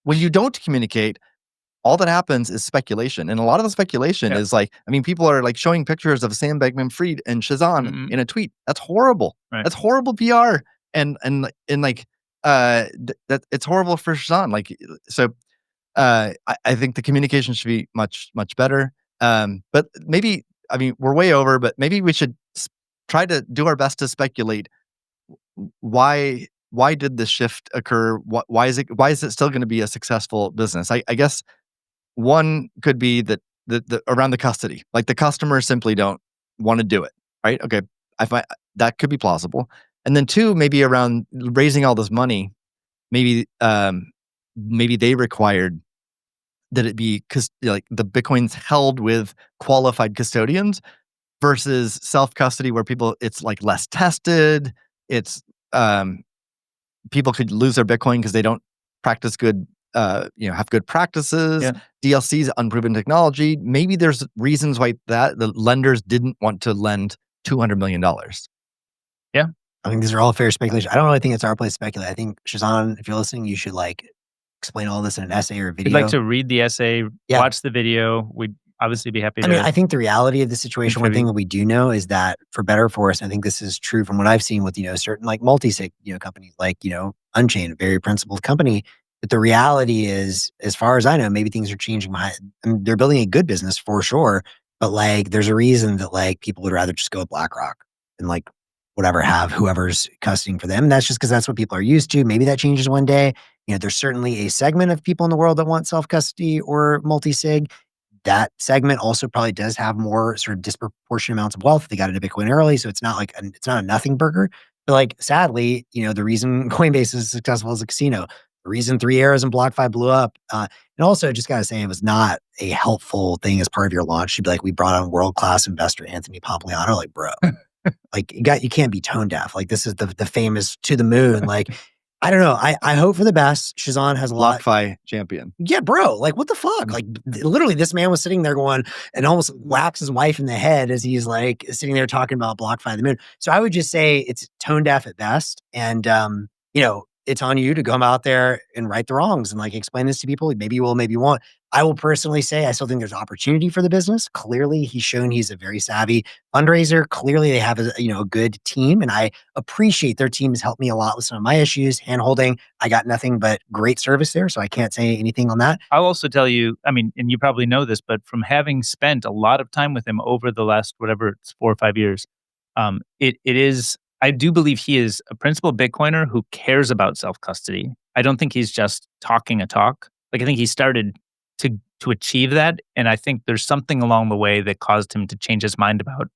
when you don't communicate, all that happens is speculation. And a lot of the speculation is like, I mean, people are like showing pictures of Sam Bankman-Fried and Shazan in a tweet. That's horrible. Right. That's horrible PR. And like, that it's horrible for Shazan. Like, so I think the communication should be much, much better. But maybe, I mean, we're way over, but maybe we should try to do our best to speculate why did this shift occur? Why is it still going to be a successful business? I guess one could be that the around the custody, like the customers simply don't want to do it, right? Okay, I find that could be plausible. And then 2, maybe around raising all this money, maybe they required that it be like the Bitcoins held with qualified custodians versus self-custody where it's like less tested. It's people could lose their Bitcoin because they don't practice good, have good practices. Yeah. DLC's unproven technology. Maybe there's reasons why the lenders didn't want to lend $200 million. Yeah. I think these are all fair speculation. I don't really think it's our place to speculate. I think, Shazan, if you're listening, you should like explain all this in an essay or a video. We'd like to read the essay, watch the video. We'd obviously be happy to. I mean, I think the reality of the situation, one thing that we do know is that for better or for worse, I think this is true from what I've seen with, certain like multi-sig, companies like, Unchained, a very principled company. But the reality is, as far as I know, maybe things are changing behind. I mean, they're building a good business for sure. But like, there's a reason that like people would rather just go with BlackRock and like whatever, have whoever's custodying for them. And that's just because that's what people are used to. Maybe that changes one day. There's certainly a segment of people in the world that want self-custody or multi-sig. That segment also probably does have more sort of disproportionate amounts of wealth. They got into Bitcoin early, so it's not like it's not a nothing burger. But like, sadly, the reason Coinbase is successful as a casino, the reason Three Arrows and BlockFi blew up, and also just gotta say, it was not a helpful thing as part of your launch to be like, we brought on world-class investor Anthony Pompliano. Like, bro, like you can't be tone deaf. Like, this is the famous to the moon. Like, I don't know. I hope for the best. Shazan has a lot. BlockFi champion. Yeah, bro. Like, what the fuck? Like, literally, this man was sitting there going and almost whacks his wife in the head as he's like sitting there talking about BlockFi the moon. So I would just say it's tone deaf at best. And, it's on you to come out there and right the wrongs and like explain this to people. Maybe you will, maybe you won't. I will personally say I still think there's opportunity for the business. Clearly, he's shown he's a very savvy fundraiser. Clearly, they have a good team, and I appreciate their team has helped me a lot with some of my issues, hand-holding. I got nothing but great service there, so I can't say anything on that. I'll also tell you, I mean, and you probably know this, but from having spent a lot of time with him over the last, whatever, it's 4 or 5 years, it is, I do believe he is a principal Bitcoiner who cares about self-custody. I don't think he's just talking a talk. Like, I think he started to achieve that. And I think there's something along the way that caused him to change his mind about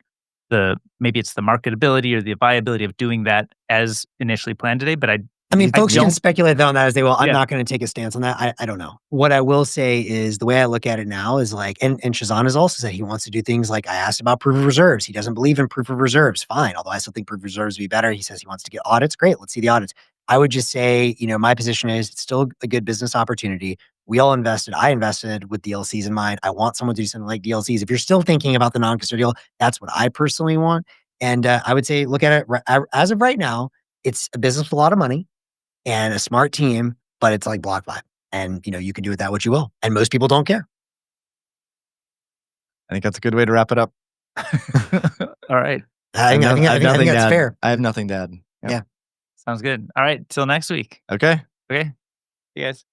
maybe it's the marketability or the viability of doing that as initially planned today. But I mean, folks can don't- speculate on that as they will. I'm Yeah. not going to take a stance on that. I don't know. What I will say is the way I look at it now is like, and Shazan has also said he wants to do things like I asked about proof of reserves. He doesn't believe in proof of reserves. Fine. Although I still think proof of reserves would be better. He says he wants to get audits. Great. Let's see the audits. I would just say, my position is it's still a good business opportunity. We all invested. I invested with DLCs in mind. I want someone to do something like DLCs. If you're still thinking about the non-custodial, that's what I personally want. And I would say, look at it as of right now. It's a business with a lot of money and a smart team, but it's like BlockFi. And, you can do with that what you will. And most people don't care. I think that's a good way to wrap it up. All right. I think that's fair. I have nothing to add. Yeah. Sounds good. All right. Till next week. Okay. Okay. See you guys.